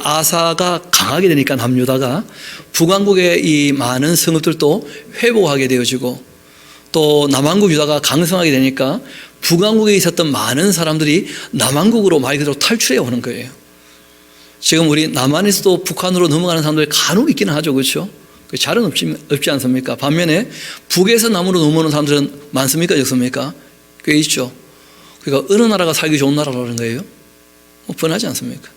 아사가 강하게 되니까 남유다가 북왕국의 이 많은 성읍들도 회복하게 되어지고, 또 남왕국 유다가 강성하게 되니까 북왕국에 있었던 많은 사람들이 남왕국으로 말 그대로 탈출해 오는 거예요. 지금 우리 남한에서도 북한으로 넘어가는 사람들 간혹 있기는 하죠, 그렇죠? 잘은 없지 않습니까? 반면에 북에서 남으로 넘어오는 사람들은 많습니까, 적습니까? 꽤 있죠. 그러니까 어느 나라가 살기 좋은 나라라는 거예요? 뻔하지 않습니까?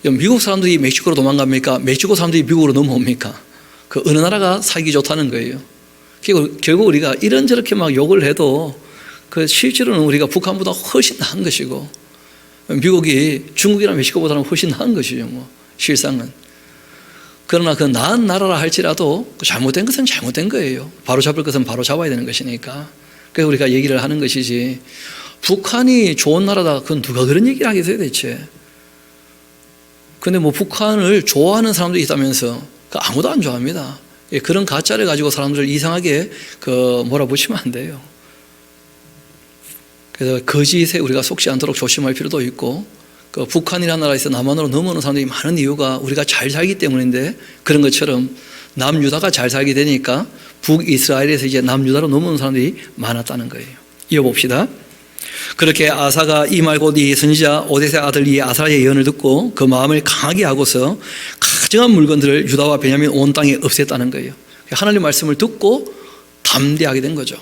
미국 사람들이 멕시코로 도망갑니까? 멕시코 사람들이 미국으로 넘어옵니까? 그 어느 나라가 살기 좋다는 거예요. 결국 우리가 이런저렇게 막 욕을 해도 그 실제로는 우리가 북한보다 훨씬 나은 것이고, 미국이 중국이나 멕시코보다는 훨씬 나은 것이죠, 뭐 실상은. 그러나 그 나은 나라라 할지라도 잘못된 것은 잘못된 거예요. 바로 잡을 것은 바로 잡아야 되는 것이니까. 그래서 우리가 얘기를 하는 것이지, 북한이 좋은 나라다, 그건 누가 그런 얘기를 하겠어요 대체. 근데 뭐 북한을 좋아하는 사람도 있다면서, 아무도 안 좋아합니다. 그런 가짜를 가지고 사람들을 이상하게 몰아붙이면 안 돼요. 그래서 거짓에 우리가 속지 않도록 조심할 필요도 있고, 북한이라는 나라에서 남한으로 넘어오는 사람들이 많은 이유가 우리가 잘 살기 때문인데, 그런 것처럼 남유다가 잘 살게 되니까 북이스라엘에서 이제 남유다로 넘어오는 사람들이 많았다는 거예요. 이어봅시다. 그렇게 아사가 이 말 곧 이 선지자 오뎃의 아들 이 아사의 예언을 듣고 그 마음을 강하게 하고서 가증한 물건들을 유다와 베냐민 온 땅에 없앴다는 거예요. 하나님 말씀을 듣고 담대하게 된 거죠.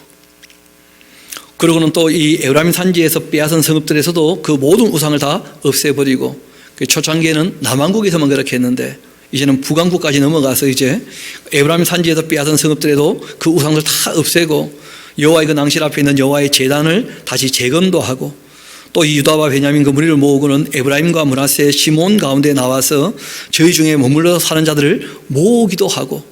그러고는 또 이 에브라임 산지에서 빼앗은 성읍들에서도 그 모든 우상을 다 없애버리고, 초창기에는 남왕국에서만 그렇게 했는데 이제는 북왕국까지 넘어가서 이제 에브라임 산지에서 빼앗은 성읍들에도 그 우상을 다 없애고, 여호와의 그 낭실 앞에 있는 여호와의 제단을 다시 재건도 하고, 또 이 유다와 베냐민 그 무리를 모으고는 에브라임과 므낫세 시몬 가운데 나와서 저희 중에 머물러 사는 자들을 모으기도 하고,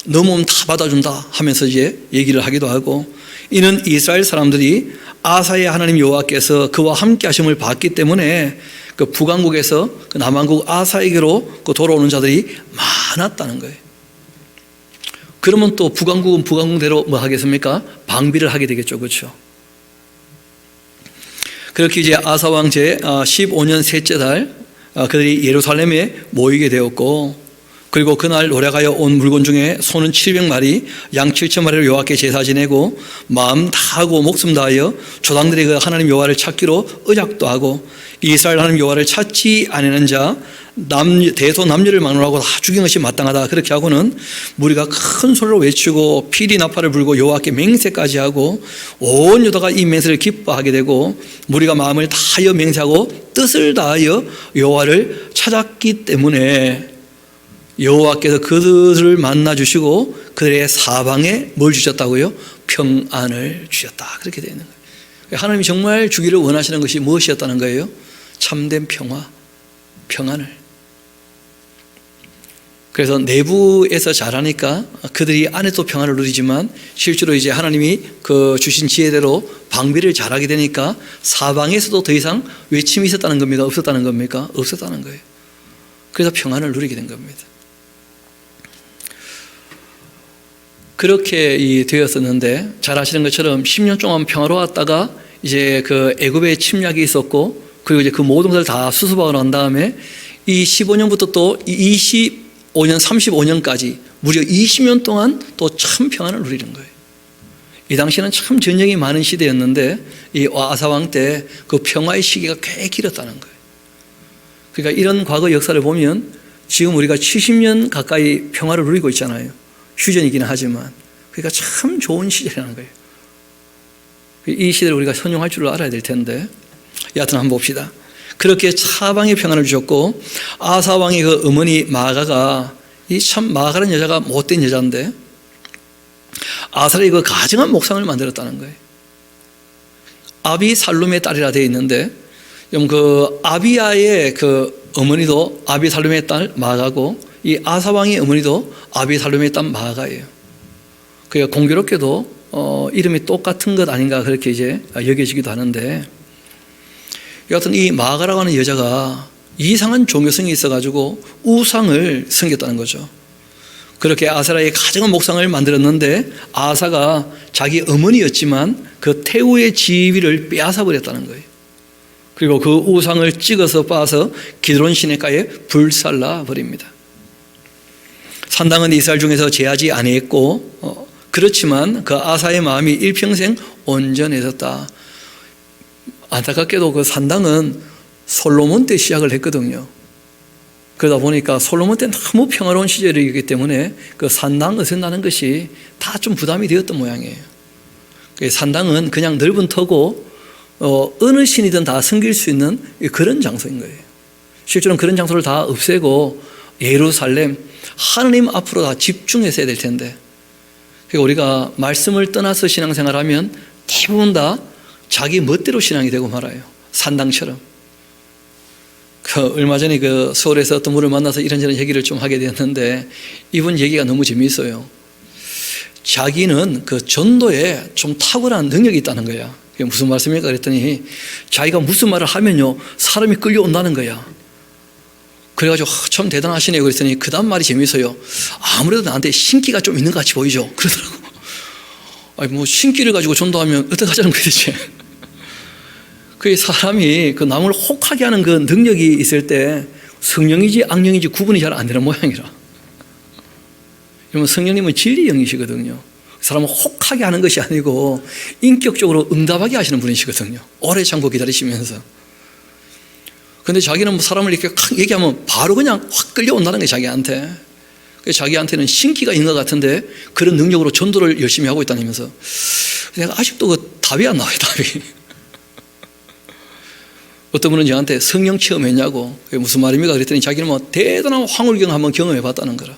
넘어오면 다 받아준다 하면서 이제 얘기를 하기도 하고, 이는 이스라엘 사람들이 아사의 하나님 여호와께서 그와 함께 하심을 봤기 때문에 그 북왕국에서 그 남왕국 아사에게로 그 돌아오는 자들이 많았다는 거예요. 그러면 또 북왕국은 북왕국대로 뭐 하겠습니까? 방비를 하게 되겠죠, 그렇죠? 그렇게 이제 아사 왕 제 15년 셋째 달 그들이 예루살렘에 모이게 되었고, 그리고 그날 노력하여 온 물건 중에 소는 700마리, 양 7,000마리를 여호와께 제사 지내고 마음 다하고 목숨 다하여 조상들이 그 하나님 여호와를 찾기로 의작도 하고, 이스라엘 하나님 여호와를 찾지 아니하는 자 대소 남녀를 막론하고 다 죽인 것이 마땅하다. 그렇게 하고는 무리가 큰 소리로 외치고 피리 나팔을 불고 여호와께 맹세까지 하고, 온 유다가 이 맹세를 기뻐하게 되고, 무리가 마음을 다하여 맹세하고 뜻을 다하여 여호와를 찾았기 때문에 여호와께서 그들을 만나 주시고 그들의 사방에 뭘 주셨다고요? 평안을 주셨다. 그렇게 되어 있는 거예요. 하나님이 정말 주기를 원하시는 것이 무엇이었다는 거예요? 참된 평화, 평안을. 그래서 내부에서 잘하니까 그들이 안에도 평안을 누리지만, 실제로 이제 하나님이 그 주신 지혜대로 방비를 잘하게 되니까 사방에서도 더 이상 외침이 있었다는 겁니까? 없었다는 겁니까? 없었다는 거예요. 그래서 평안을 누리게 된 겁니다. 그렇게 되었었는데, 잘 아시는 것처럼 10년 동안 평화로웠다가 이제 그 애굽의 침략이 있었고, 그리고 이제 그 모든 것을 다 수습하고 난 다음에 이 15년부터 또 25년, 35년까지 무려 20년 동안 또 참 평안을 누리는 거예요. 이 당시에는 참 전쟁이 많은 시대였는데 이 아사 왕 때 그 평화의 시기가 꽤 길었다는 거예요. 그러니까 이런 과거 역사를 보면 지금 우리가 70년 가까이 평화를 누리고 있잖아요. 휴전이기는 하지만. 그러니까 참 좋은 시절이라는 거예요. 이 시대를 우리가 선용할 줄 알아야 될 텐데, 여하튼 한번 봅시다. 그렇게 사방에 평안을 주셨고, 아사 왕의 그 어머니 마아가가, 이 참 마아가라는 여자가 못된 여자인데 아사의 그 가증한 목상을 만들었다는 거예요. 아비살룸의 딸이라 되어 있는데, 그 아비야의 그 어머니도 아비살룸의 딸 마아가고, 이 아사 왕의 어머니도 아비살룸의 딸 마아가예요. 그러니까 공교롭게도 이름이 똑같은 것 아닌가 그렇게 이제 여겨지기도 하는데, 여하튼 이 마아가라고 하는 여자가 이상한 종교성이 있어가지고 우상을 섬겼다는 거죠. 그렇게 아세라의 가정한 목상을 만들었는데 아사가 자기 어머니였지만 그 태우의 지위를 빼앗아 버렸다는 거예요. 그리고 그 우상을 찍어서 빻아서 기드론 시내가에 불살라 버립니다. 산당은 이스라엘 중에서 제하지 아니했고 그렇지만 그 아사의 마음이 일평생 온전해졌다. 안타깝게도 그 산당은 솔로몬 때 시작을 했거든요. 그러다 보니까 솔로몬 때 너무 평화로운 시절이기 때문에 그 산당 어선나는 것이 다 좀 부담이 되었던 모양이에요. 산당은 그냥 넓은 터고 어느 신이든 다 섬길 수 있는 그런 장소인 거예요. 실제로는 그런 장소를 다 없애고 예루살렘 하느님 앞으로 다 집중했어야 될 텐데, 그러니까 우리가 말씀을 떠나서 신앙생활하면 대부분 다 자기 멋대로 신앙이 되고 말아요. 산당처럼. 얼마 전에 서울에서 어떤 분을 만나서 이런저런 얘기를 좀 하게 되었는데 이분 얘기가 너무 재미있어요. 자기는 그 전도에 좀 탁월한 능력이 있다는 거야. 그게 무슨 말씀일까 그랬더니 자기가 무슨 말을 하면요 사람이 끌려온다는 거야. 그래가지고 참 대단하시네요 그랬더니 그 다음 말이 재미있어요. 아무래도 나한테 신기가 좀 있는 것 같이 보이죠 그러더라고. 아니 뭐 신기를 가지고 전도하면 어떡하자는 거야 대체. 그 사람이 그 남을 혹하게 하는 그 능력이 있을 때 성령인지 악령인지 구분이 잘 안 되는 모양이라. 그러면 성령님은 진리 영이시거든요. 사람을 혹하게 하는 것이 아니고 인격적으로 응답하게 하시는 분이시거든요. 오래 참고 기다리시면서. 근데 자기는 뭐 사람을 이렇게 얘기하면 바로 그냥 확 끌려온다는 게 자기한테. 자기한테는 신기가 있는 것 같은데 그런 능력으로 전도를 열심히 하고 있다면서. 내가 아직도 그 답이 안 나와요, 답이. 어떤 분은 저한테 성령 체험했냐고. 그게 무슨 말입니까? 그랬더니 자기는 뭐 대단한 황홀경 한번 경험해 봤다는 거라.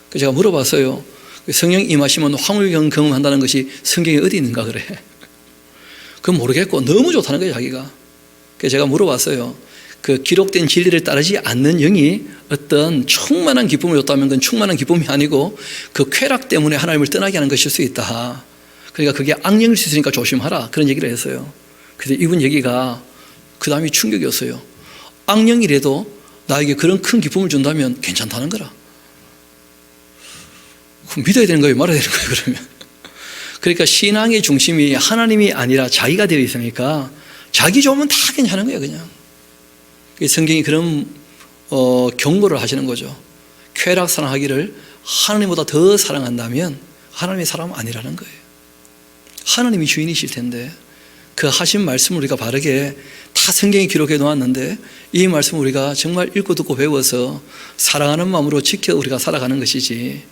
그래서 제가 물어봤어요. 성령 임하시면 황홀경 경험한다는 것이 성경에 어디 있는가 그래. 그건 모르겠고 너무 좋다는 거예요, 자기가. 그래서 제가 물어봤어요. 그 기록된 진리를 따르지 않는 영이 어떤 충만한 기쁨을 줬다면 그건 충만한 기쁨이 아니고 그 쾌락 때문에 하나님을 떠나게 하는 것일 수 있다. 그러니까 그게 악령일 수 있으니까 조심하라. 그런 얘기를 했어요. 그래서 이분 얘기가 그 다음이 충격이었어요. 악령이라도 나에게 그런 큰 기쁨을 준다면 괜찮다는 거라. 그럼 믿어야 되는 거예요? 말아야 되는 거예요? 그러면. 그러니까 신앙의 중심이 하나님이 아니라 자기가 되어 있으니까 자기 좋으면 다 괜찮은 거예요, 그냥. 성경이 그런 경고를 하시는 거죠. 쾌락 사랑하기를 하나님보다 더 사랑한다면 하나님의 사람은 아니라는 거예요. 하나님이 주인이실 텐데 그 하신 말씀을 우리가 바르게 다 성경에 기록해 놓았는데 이 말씀을 우리가 정말 읽고 듣고 배워서 사랑하는 마음으로 지켜 우리가 살아가는 것이지,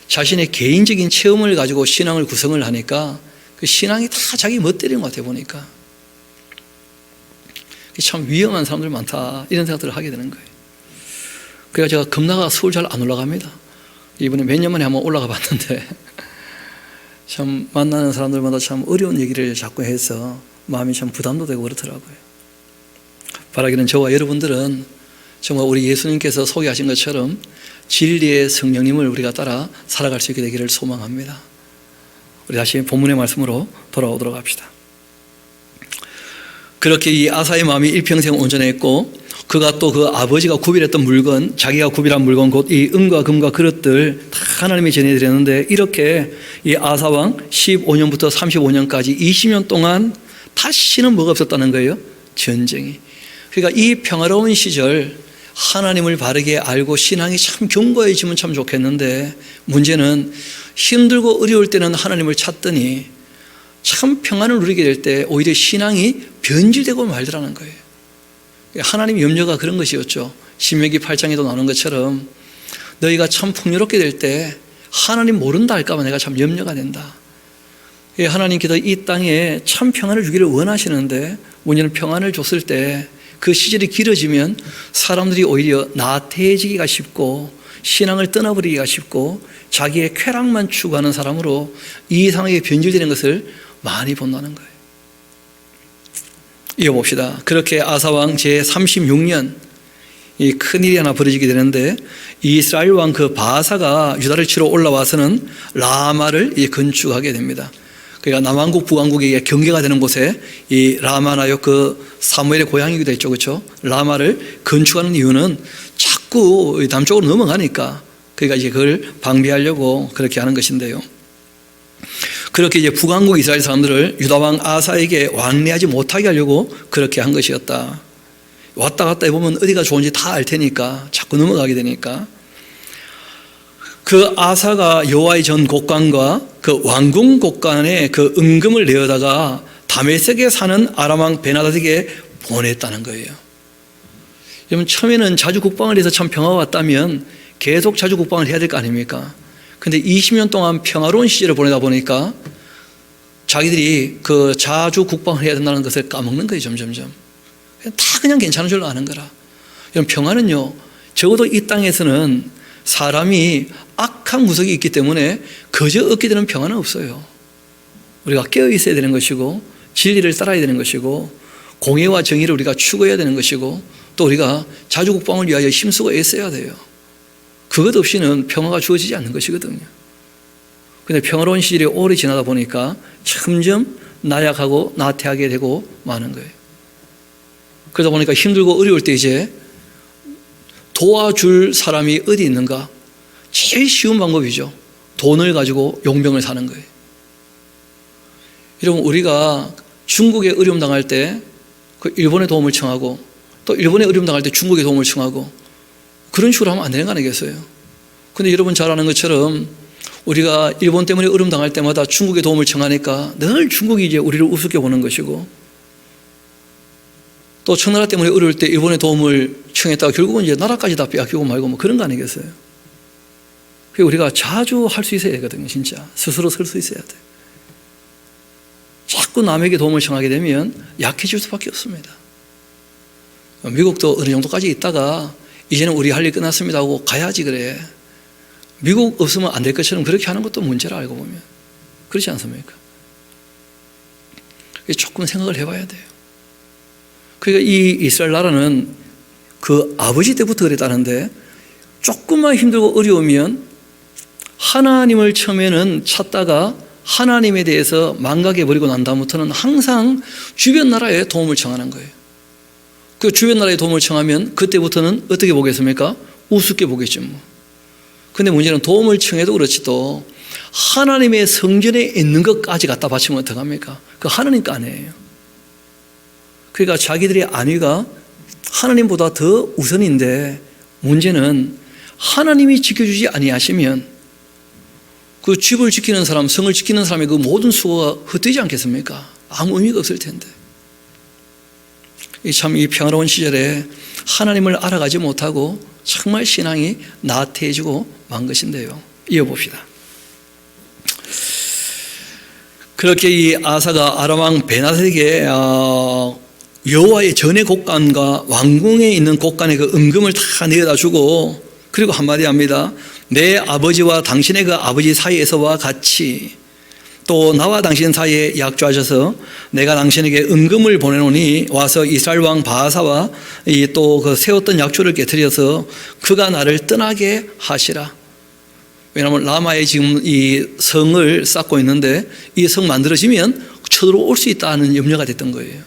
자신의 개인적인 체험을 가지고 신앙을 구성을 하니까 그 신앙이 다 자기 멋대로인 것 같아 보니까 참 위험한 사람들 많다 이런 생각들을 하게 되는 거예요. 그래서 제가 겁나가 서울 잘 안 올라갑니다. 이번에 몇 년 만에 한번 올라가 봤는데 참 만나는 사람들마다 참 어려운 얘기를 자꾸 해서 마음이 참 부담도 되고 그렇더라고요. 바라기는 저와 여러분들은 정말 우리 예수님께서 소개하신 것처럼 진리의 성령님을 우리가 따라 살아갈 수 있게 되기를 소망합니다. 우리 다시 본문의 말씀으로 돌아오도록 합시다. 그렇게 이 아사의 마음이 일평생 온전했고 그가 또 그 아버지가 구별했던 물건, 자기가 구별한 물건 곧 이 은과 금과 그릇들 다 하나님이 전해드렸는데 이렇게 이 아사왕 15년부터 35년까지 20년 동안 다시는 뭐가 없었다는 거예요? 전쟁이. 그러니까 이 평화로운 시절 하나님을 바르게 알고 신앙이 참 견고해지면 참 좋겠는데 문제는 힘들고 어려울 때는 하나님을 찾더니 참 평안을 누리게 될 때 오히려 신앙이 변질되고 말더라는 거예요. 하나님 염려가 그런 것이었죠. 신명기 8장에도 나오는 것처럼 너희가 참 풍요롭게 될 때 하나님 모른다 할까 봐 내가 참 염려가 된다. 하나님께서 이 땅에 참 평안을 주기를 원하시는데 문제는 평안을 줬을 때 그 시절이 길어지면 사람들이 오히려 나태해지기가 쉽고 신앙을 떠나버리기가 쉽고 자기의 쾌락만 추구하는 사람으로 이상하게 변질되는 것을 많이 본다는 거예요. 이어봅시다. 그렇게 아사왕 제36년 이 큰일이 하나 벌어지게 되는데 이스라엘 왕 그 바사가 유다를 치러 올라와서는 라마를 건축하게 됩니다. 그러니까 남왕국 북왕국에 경계가 되는 곳에 이 라마나요 그 사무엘의 고향이기도 했죠, 그렇죠? 라마를 건축하는 이유는 자꾸 남쪽으로 넘어가니까 그러니까 이제 그걸 방비하려고 그렇게 하는 것인데요. 그렇게 이제 북왕국 이스라엘 사람들을 유다왕 아사에게 왕래하지 못하게 하려고 그렇게 한 것이었다. 왔다 갔다 해보면 어디가 좋은지 다 알 테니까 자꾸 넘어가게 되니까. 그 아사가 여호와의 전 곡관과 그 왕궁 곡관에 그 은금을 내어다가 다메섹에 사는 아람왕 베나다에게 보냈다는 거예요. 여러분, 처음에는 자주 국방을 해서 참 평화가 왔다면 계속 자주 국방을 해야 될 거 아닙니까? 근데 20년 동안 평화로운 시절을 보내다 보니까 자기들이 그 자주 국방을 해야 된다는 것을 까먹는 거예요. 점점점 다 그냥 괜찮은 줄로 아는 거라. 여러분, 평화는요, 적어도 이 땅에서는 사람이 악한 구석이 있기 때문에 그저 얻게 되는 평화는 없어요. 우리가 깨어 있어야 되는 것이고 진리를 따라야 되는 것이고 공의와 정의를 우리가 추구해야 되는 것이고 또 우리가 자주 국방을 위하여 힘쓰고 애써야 돼요. 그것 없이는 평화가 주어지지 않는 것이거든요. 그런데 평화로운 시절이 오래 지나다 보니까 점점 나약하고 나태하게 되고 마는 거예요. 그러다 보니까 힘들고 어려울 때 이제 도와줄 사람이 어디 있는가? 제일 쉬운 방법이죠. 돈을 가지고 용병을 사는 거예요. 여러분, 우리가 중국에 어려움 당할 때 그 일본의 도움을 청하고 또 일본에 어려움 당할 때 중국의 도움을 청하고 그런 식으로 하면 안 되는 거 아니겠어요? 근데 여러분 잘 아는 것처럼 우리가 일본 때문에 어려움 당할 때마다 중국의 도움을 청하니까 늘 중국이 이제 우리를 우습게 보는 것이고 또 청나라 때문에 어려울 때 일본의 도움을 청했다가 결국은 이제 나라까지 다 빼앗기고 말고 뭐 그런 거 아니겠어요? 그래서 우리가 자주 할 수 있어야 되거든요. 진짜 스스로 설 수 있어야 돼. 자꾸 남에게 도움을 청하게 되면 약해질 수밖에 없습니다. 미국도 어느 정도까지 있다가 이제는 우리 할 일 끝났습니다 하고 가야지 그래. 미국 없으면 안 될 것처럼 그렇게 하는 것도 문제라 알고 보면. 그렇지 않습니까? 조금 생각을 해봐야 돼요. 그러니까 이 이스라엘 나라는 그 아버지 때부터 그랬다는데 조금만 힘들고 어려우면 하나님을 처음에는 찾다가 하나님에 대해서 망각해버리고 난 다음부터는 항상 주변 나라에 도움을 청하는 거예요. 그 주변 나라에 도움을 청하면 그때부터는 어떻게 보겠습니까? 우습게 보겠죠. 뭐. 근데 문제는 도움을 청해도 그렇지 또 하나님의 성전에 있는 것까지 갖다 바치면 어떡합니까? 그 하나님 거 아니에요. 그러니까 자기들의 안위가 하나님보다 더 우선인데 문제는 하나님이 지켜주지 아니하시면 그 집을 지키는 사람, 성을 지키는 사람의 그 모든 수고가 헛되지 않겠습니까? 아무 의미가 없을 텐데. 참 이 평화로운 시절에 하나님을 알아가지 못하고 정말 신앙이 나태해지고 만 것인데요. 이어봅시다. 그렇게 이 아사가 아람왕 베나닥에게 여호와의 전의 곡간과 왕궁에 있는 곡간의 그 은금을 다 내어다 주고 그리고 한마디 합니다. 내 아버지와 당신의 그 아버지 사이에서와 같이 또 나와 당신 사이에 약조하셔서 내가 당신에게 은금을 보내노니 와서 이스라엘 왕 바하사와 또 그 세웠던 약조를 깨뜨려서 그가 나를 떠나게 하시라. 왜냐하면 라마에 지금 이 성을 쌓고 있는데 이 성 만들어지면 쳐들어올 수 있다는 염려가 됐던 거예요.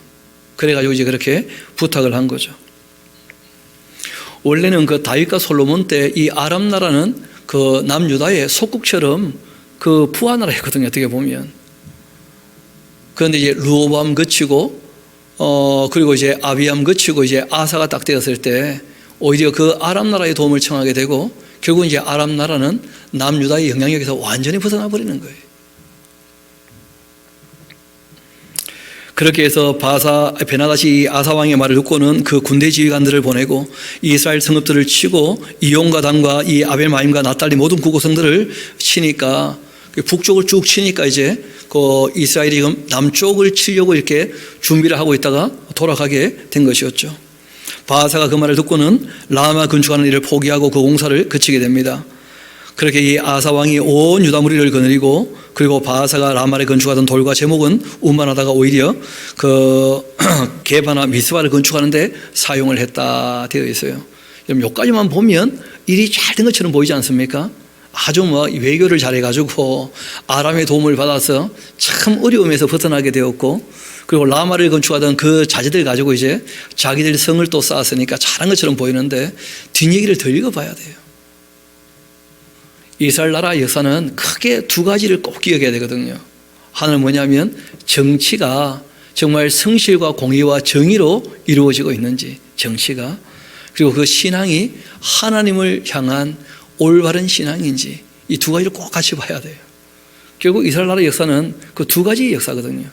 그래가지고 이제 그렇게 부탁을 한 거죠. 원래는 그 다윗과 솔로몬 때 이 아람 나라는 그 남유다의 속국처럼 그 부하나라였거든요. 어떻게 보면. 그런데 이제 르호보암 거치고 그리고 이제 아비암 거치고 이제 아사가 딱 되었을 때 오히려 그 아람 나라의 도움을 청하게 되고 결국 이제 아람 나라는 남유다의 영향력에서 완전히 벗어나 버리는 거예요. 그렇게 해서 베나다시 아사 왕의 말을 듣고는 그 군대 지휘관들을 보내고 이스라엘 성읍들을 치고 이온과 단과 이 아벨마임과 납달리 모든 구고성들을 치니까 북쪽을 쭉 치니까 이제 그 이스라엘이 지금 남쪽을 치려고 이렇게 준비를 하고 있다가 돌아가게 된 것이었죠. 바하사가 그 말을 듣고는 라마 건축하는 일을 포기하고 그 공사를 그치게 됩니다. 그렇게 이 아사 왕이 온 유다 무리를 거느리고 그리고 바하사가 라마를 건축하던 돌과 제목은 운반하다가 오히려 그 게바나 미스바를 건축하는데 사용을 했다 되어 있어요. 여기까지만 보면 일이 잘 된 것처럼 보이지 않습니까? 아주 뭐 외교를 잘해가지고 아람의 도움을 받아서 참 어려움에서 벗어나게 되었고 그리고 라마를 건축하던 그 자재들 가지고 이제 자기들 성을 또 쌓았으니까 잘한 것처럼 보이는데 뒷얘기를 더 읽어봐야 돼요. 이스라엘 나라 역사는 크게 두 가지를 꼭 기억해야 되거든요. 하나는 뭐냐면 정치가 정말 성실과 공의와 정의로 이루어지고 있는지, 정치가, 그리고 그 신앙이 하나님을 향한 올바른 신앙인지, 이 두 가지를 꼭 같이 봐야 돼요. 결국 이스라엘 나라 역사는 그 두 가지 역사거든요.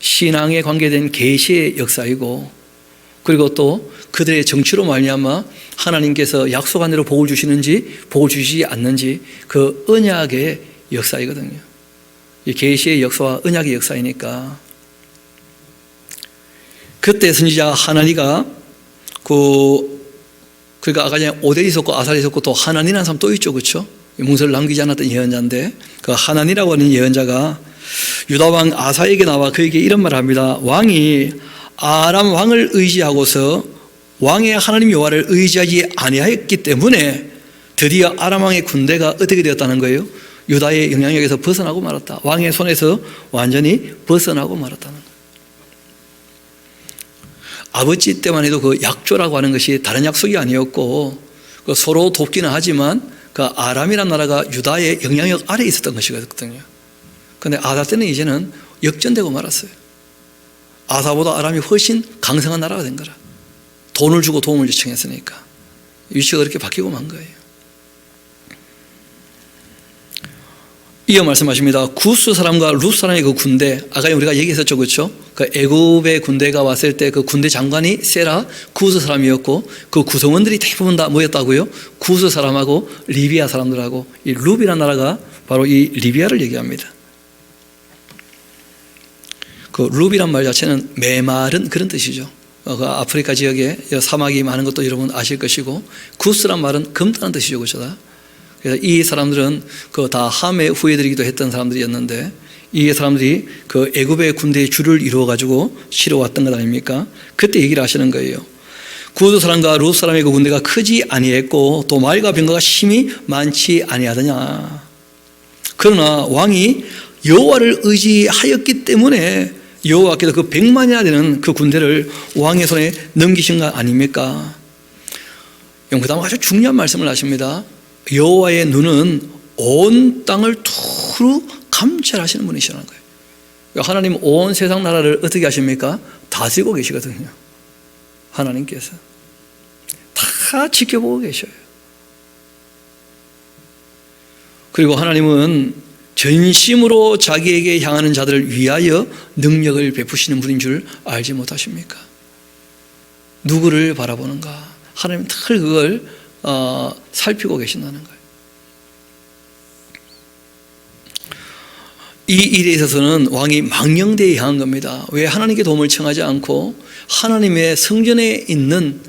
신앙에 관계된 계시의 역사이고, 그리고 또 그들의 정치로 말미암아 하나님께서 약속한 대로 복을 주시는지 복을 주시지 않는지 그 언약의 역사이거든요. 이 계시의 역사와 언약의 역사이니까, 그때 선지자 하나니가 그러니까 아까 전에 오델이 있었고 아살이 있었고 또 하나니라는 사람 또 있죠, 그렇죠? 문서를 남기지 않았던 예언자인데, 그 하나니라고 하는 예언자가 유다 왕 아사에게 나와 그에게 이런 말을 합니다. 왕이 아람 왕을 의지하고서 왕의 하나님 여호와를 의지하지 아니하였기 때문에 드디어 아람 왕의 군대가 어떻게 되었다는 거예요? 유다의 영향력에서 벗어나고 말았다. 왕의 손에서 완전히 벗어나고 말았다는 거예요. 아버지 때만 해도 그 약조라고 하는 것이 다른 약속이 아니었고, 그 서로 돕기는 하지만 그 아람이라는 나라가 유다의 영향력 아래에 있었던 것이거든요. 그런데 아사 때는 이제는 역전되고 말았어요. 아사보다 아람이 훨씬 강성한 나라가 된 거라. 돈을 주고 도움을 요청했으니까 위치가 그렇게 바뀌고 만 거예요. 이어 말씀하십니다. 구스 사람과 룻 사람의 그 군대, 아까 우리가 얘기했었죠, 그렇죠? 그 애굽의 군대가 왔을 때 그 군대 장관이 세라 구스 사람이었고, 그 구성원들이 대부분 다 뭐였다고요? 구스 사람하고 리비아 사람들하고, 이 룹이라는 나라가 바로 이 리비아를 얘기합니다. 그 룹이란 말 자체는 메마른 그런 뜻이죠. 그 아프리카 지역에 사막이 많은 것도 여러분 아실 것이고, 구스란 말은 검다는 뜻이죠, 그렇죠? 그래서 이 사람들은 그 다 함의 후예들이기도 했던 사람들이었는데, 이 사람들이 그 애굽의 군대의 줄을 이루어 가지고 치러 왔던 것 아닙니까? 그때 얘기를 하시는 거예요. 구스 사람과 룻 사람의 그 군대가 크지 아니했고 또 말과 병거가 심히 많지 아니하더냐. 그러나 왕이 여호와를 의지하였기 때문에 여호와께서 그 100만이나 되는 그 군대를 왕의 손에 넘기신 거 아닙니까? 그 다음 아주 중요한 말씀을 하십니다. 여호와의 눈은 온 땅을 두루 감찰하시는 분이시라는 거예요. 하나님 온 세상 나라를 어떻게 하십니까? 다스리고 계시거든요. 하나님께서 다 지켜보고 계셔요. 그리고 하나님은 전심으로 자기에게 향하는 자들을 위하여 능력을 베푸시는 분인 줄 알지 못하십니까? 누구를 바라보는가? 하나님은 늘 그걸 살피고 계신다는 거예요. 이 일에 있어서는 왕이 망령되이 향한 겁니다. 왜 하나님께 도움을 청하지 않고 하나님의 성전에 있는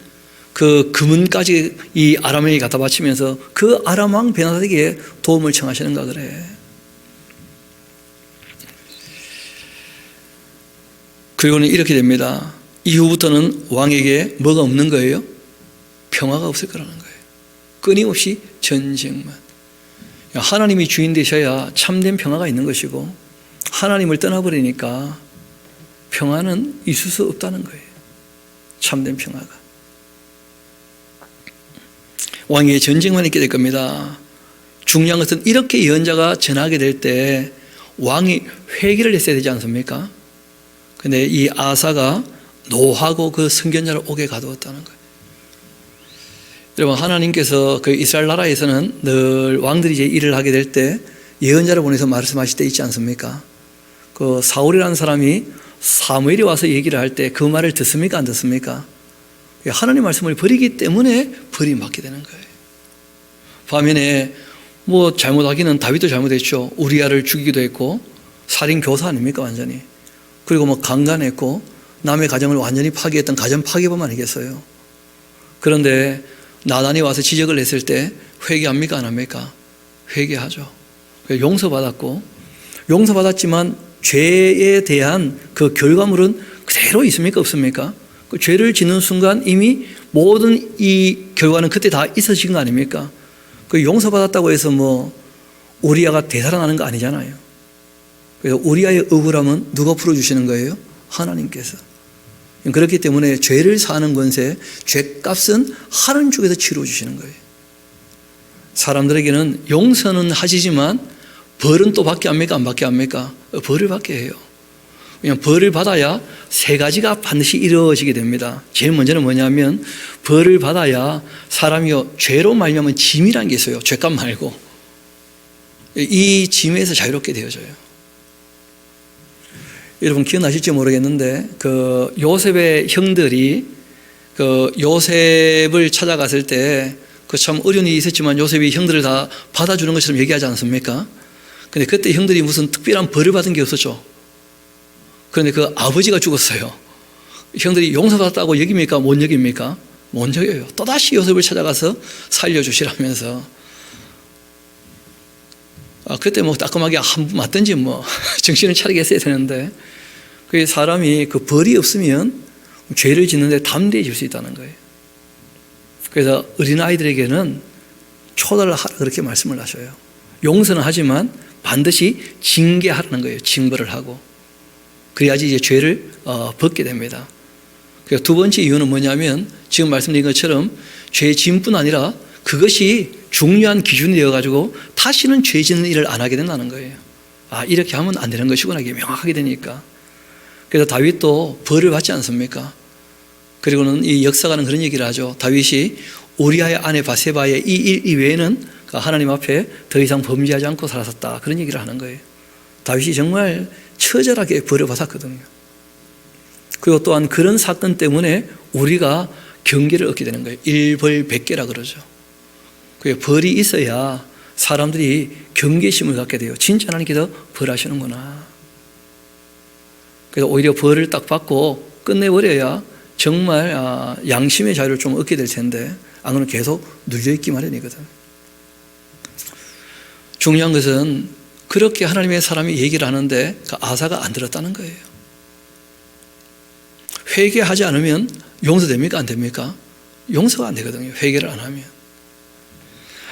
그 금은까지 이 아람에게 갖다 바치면서 그 아람 왕 베나다에게 도움을 청하시는가 그래. 그리고는 이렇게 됩니다. 이후부터는 왕에게 뭐가 없는 거예요? 평화가 없을 거라는 거예요. 끊임없이 전쟁만. 하나님이 주인 되셔야 참된 평화가 있는 것이고, 하나님을 떠나버리니까 평화는 있을 수 없다는 거예요. 참된 평화가. 왕에게 전쟁만 있게 될 겁니다. 중요한 것은 이렇게 예언자가 전하게 될 때 왕이 회개를 했어야 되지 않습니까? 근데 이 아사가 노하고 그 선견자를 옥에 가두었다는 거예요. 여러분, 하나님께서 그 이스라엘 나라에서는 늘 왕들이 이제 일을 하게 될 때 예언자를 보내서 말씀하실 때 있지 않습니까? 그 사울이라는 사람이 사무엘이 와서 얘기를 할 때 그 말을 듣습니까? 안 듣습니까? 하나님 말씀을 버리기 때문에 버림받게 되는 거예요. 반면에 뭐 잘못하기는 다윗도 잘못했죠. 우리아를 죽이기도 했고 살인 교사 아닙니까? 완전히. 그리고 뭐 강간했고 남의 가정을 완전히 파괴했던 가정 파괴범 아니겠어요? 그런데 나단이 와서 지적을 했을 때 회개합니까? 안 합니까? 회개하죠. 용서받았고, 용서받았지만 죄에 대한 그 결과물은 그대로 있습니까? 없습니까? 그 죄를 짓는 순간 이미 모든 이 결과는 그때 다 있어진 거 아닙니까? 그 용서받았다고 해서 뭐 우리아가 되살아나는 거 아니잖아요. 그래서 우리아의 억울함은 누가 풀어주시는 거예요? 하나님께서. 그렇기 때문에 죄를 사하는 권세, 죄값은 하는 쪽에서 치러주시는 거예요. 사람들에게는 용서는 하시지만 벌은 또 받게 합니까? 안 받게 합니까? 벌을 받게 해요. 그냥 벌을 받아야 세 가지가 반드시 이루어지게 됩니다. 제일 먼저는 뭐냐면 벌을 받아야 사람이 죄로 말미암은 짐이라는 게 있어요. 죄값 말고. 이 짐에서 자유롭게 되어져요. 여러분 기억나실지 모르겠는데 그 요셉의 형들이 그 요셉을 찾아갔을 때 그 참 어려운 일이 있었지만 요셉이 형들을 다 받아주는 것처럼 얘기하지 않습니까? 근데 그때 형들이 무슨 특별한 벌을 받은 게 없었죠. 그런데 그 아버지가 죽었어요. 형들이 용서받았다고 여깁니까? 못 여깁니까? 못 여겨요. 또다시 요셉을 찾아가서 살려주시라면서. 그때 뭐 따끔하게 한 번 맞든지 뭐 정신을 차리게 했어야 되는데 그 사람이 그 벌이 없으면 죄를 짓는데 담대해질 수 있다는 거예요. 그래서 어린아이들에게는 초달을 하라 그렇게 말씀을 하셔요. 용서는 하지만 반드시 징계하라는 거예요. 징벌을 하고. 그래야지 이제 죄를 벗게 됩니다. 그래서 두 번째 이유는 뭐냐면 지금 말씀드린 것처럼 죄 짐뿐 아니라 그것이 중요한 기준이 되어가지고 다시는 죄 짓는 일을 안 하게 된다는 거예요. 이렇게 하면 안 되는 것이구나 이게 명확하게 되니까. 그래서 다윗도 벌을 받지 않습니까? 그리고는 이 역사가는 그런 얘기를 하죠. 다윗이 우리아의 아내 바세바의 이 일 이외에는 하나님 앞에 더 이상 범죄하지 않고 살았었다. 그런 얘기를 하는 거예요. 다윗이 정말 처절하게 벌을 받았거든요. 그리고 또한 그런 사건 때문에 우리가 경계를 얻게 되는 거예요. 일벌백계라 그러죠. 그 벌이 있어야 사람들이 경계심을 갖게 돼요. 진짜 하나님께서 벌하시는구나. 그래서 오히려 벌을 딱 받고 끝내버려야 정말 양심의 자유를 좀 얻게 될 텐데 안 그러면 계속 눌려있기 마련이거든. 중요한 것은 그렇게 하나님의 사람이 얘기를 하는데 그 아사가 안 들었다는 거예요. 회개하지 않으면 용서됩니까? 안 됩니까? 용서가 안 되거든요. 회개를 안 하면.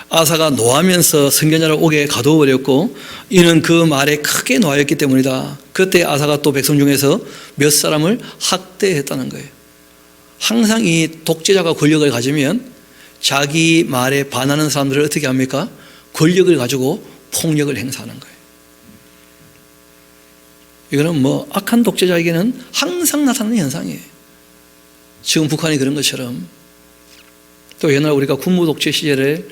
아사가 노하면서 선견자를 옥에 가두어버렸고 이는 그 말에 크게 노하였기 때문이다. 그때 아사가 또 백성 중에서 몇 사람을 학대했다는 거예요. 항상 이 독재자가 권력을 가지면 자기 말에 반하는 사람들을 어떻게 합니까? 권력을 가지고 폭력을 행사하는 거예요. 이거는 뭐 악한 독재자에게는 항상 나타나는 현상이에요. 지금 북한이 그런 것처럼 또 옛날 우리가 군부 독재 시절의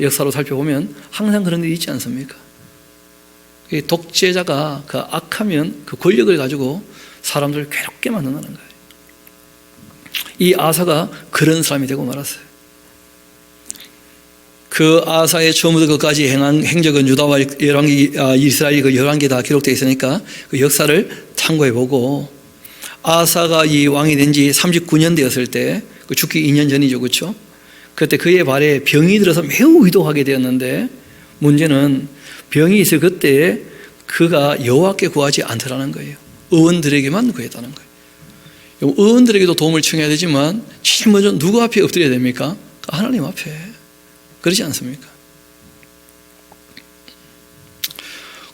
역사로 살펴보면 항상 그런 일이 있지 않습니까? 독재자가 그 악하면 그 권력을 가지고 사람들을 괴롭게 만든다는 거예요. 이 아사가 그런 사람이 되고 말았어요. 그 아사의 처음부터 끝까지 행한 행적은 유다와 이스라엘 그 11개 다 기록되어 있으니까 그 역사를 참고해보고 아사가 이 왕이 된 지 39년 되었을 때 그 죽기 2년 전이죠. 그렇죠? 그때 그의 발에 병이 들어서 매우 위독하게 되었는데 문제는 병이 있을 그때에 그가 여호와께 구하지 않더라는 거예요. 의원들에게만 구했다는 거예요. 의원들에게도 도움을 청해야 되지만 제일 먼저 누구 앞에 엎드려야 됩니까? 하나님 앞에. 그러지 않습니까?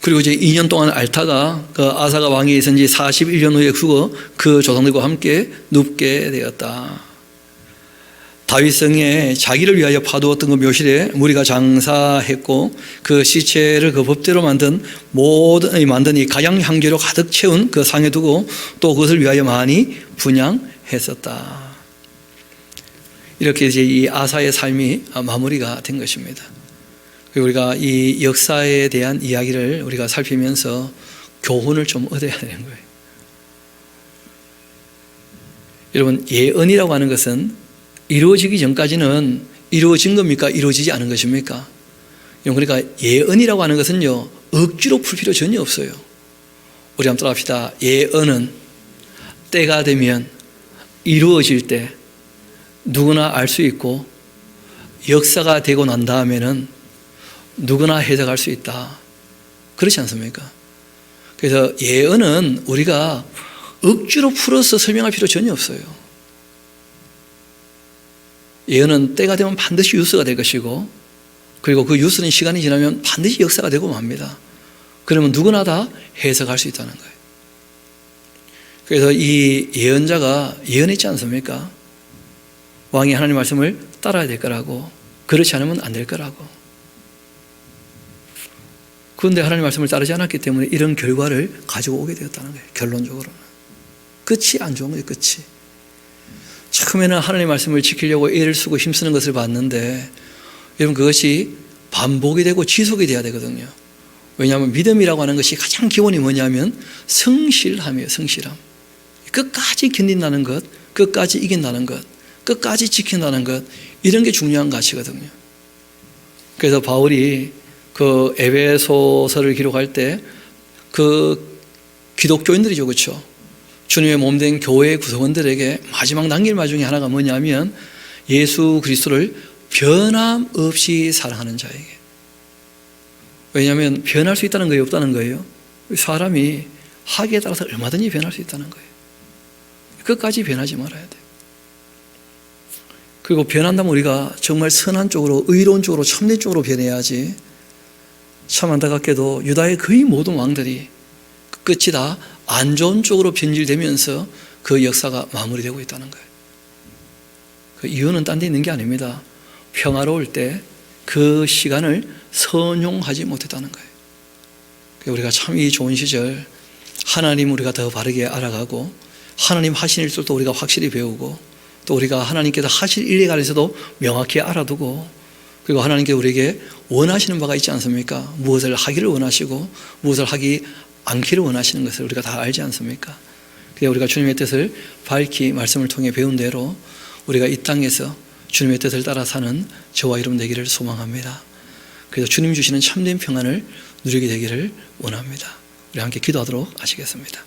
그리고 이제 2년 동안 앓다가 그 아사가 왕이 있은 지 41년 후에 죽어 그 조상들과 함께 눕게 되었다. 다윗성에 자기를 위하여 파두었던 그 묘실에 무리가 장사했고 그 시체를 그 법대로 만든 이 가양 향재로 가득 채운 그 상에 두고 또 그것을 위하여 많이 분향했었다. 이렇게 이제 이 아사의 삶이 마무리가 된 것입니다. 우리가 이 역사에 대한 이야기를 우리가 살피면서 교훈을 좀 얻어야 되는 거예요. 여러분, 예언이라고 하는 것은 이루어지기 전까지는 이루어진 겁니까? 이루어지지 않은 것입니까? 그러니까 예언이라고 하는 것은요, 억지로 풀 필요 전혀 없어요. 우리 한번 따라합시다. 예언은 때가 되면 이루어질 때 누구나 알 수 있고 역사가 되고 난 다음에는 누구나 해석할 수 있다. 그렇지 않습니까? 그래서 예언은 우리가 억지로 풀어서 설명할 필요 전혀 없어요. 예언은 때가 되면 반드시 뉴스가 될 것이고 그리고 그 뉴스는 시간이 지나면 반드시 역사가 되고 맙니다. 그러면 누구나 다 해석할 수 있다는 거예요. 그래서 이 예언자가 예언했지 않습니까? 왕이 하나님 말씀을 따라야 될 거라고, 그렇지 않으면 안 될 거라고. 그런데 하나님 말씀을 따르지 않았기 때문에 이런 결과를 가지고 오게 되었다는 거예요. 결론적으로는 끝이 안 좋은 거예요. 끝이. 처음에는 하나님 말씀을 지키려고 애를 쓰고 힘쓰는 것을 봤는데 여러분 그것이 반복이 되고 지속이 돼야 되거든요. 왜냐하면 믿음이라고 하는 것이 가장 기본이 뭐냐면 성실함이에요. 성실함. 끝까지 견딘다는 것, 끝까지 이긴다는 것, 끝까지 지킨다는 것, 이런 게 중요한 가치거든요. 그래서 바울이 그 에베소서를 기록할 때 그 기독교인들이죠, 그렇죠? 주님의 몸된 교회의 구성원들에게 마지막 남길 말 중에 하나가 뭐냐면 예수 그리스도를 변함없이 사랑하는 자에게. 왜냐하면 변할 수 있다는 거예요, 없다는 거예요? 사람이 하기에 따라서 얼마든지 변할 수 있다는 거예요. 끝까지 변하지 말아야 돼요. 그리고 변한다면 우리가 정말 선한 쪽으로, 의로운 쪽으로, 참된 쪽으로 변해야지. 참 안타깝게도 유다의 거의 모든 왕들이 끝이 다 안 좋은 쪽으로 변질되면서 그 역사가 마무리되고 있다는 거예요. 그 이유는 딴 데 있는 게 아닙니다. 평화로울 때 그 시간을 선용하지 못했다는 거예요. 우리가 참 이 좋은 시절 하나님 우리가 더 바르게 알아가고 하나님 하신 일들도 우리가 확실히 배우고 또 우리가 하나님께서 하실 일에 관해서도 명확히 알아두고 그리고 하나님께 우리에게 원하시는 바가 있지 않습니까? 무엇을 하기를 원하시고 무엇을 하기 않기를 원하시는 것을 우리가 다 알지 않습니까? 그래서 우리가 주님의 뜻을 밝히 말씀을 통해 배운 대로 우리가 이 땅에서 주님의 뜻을 따라 사는 저와 여러분 되기를 소망합니다. 그래서 주님 주시는 참된 평안을 누리게 되기를 원합니다. 우리 함께 기도하도록 하시겠습니다.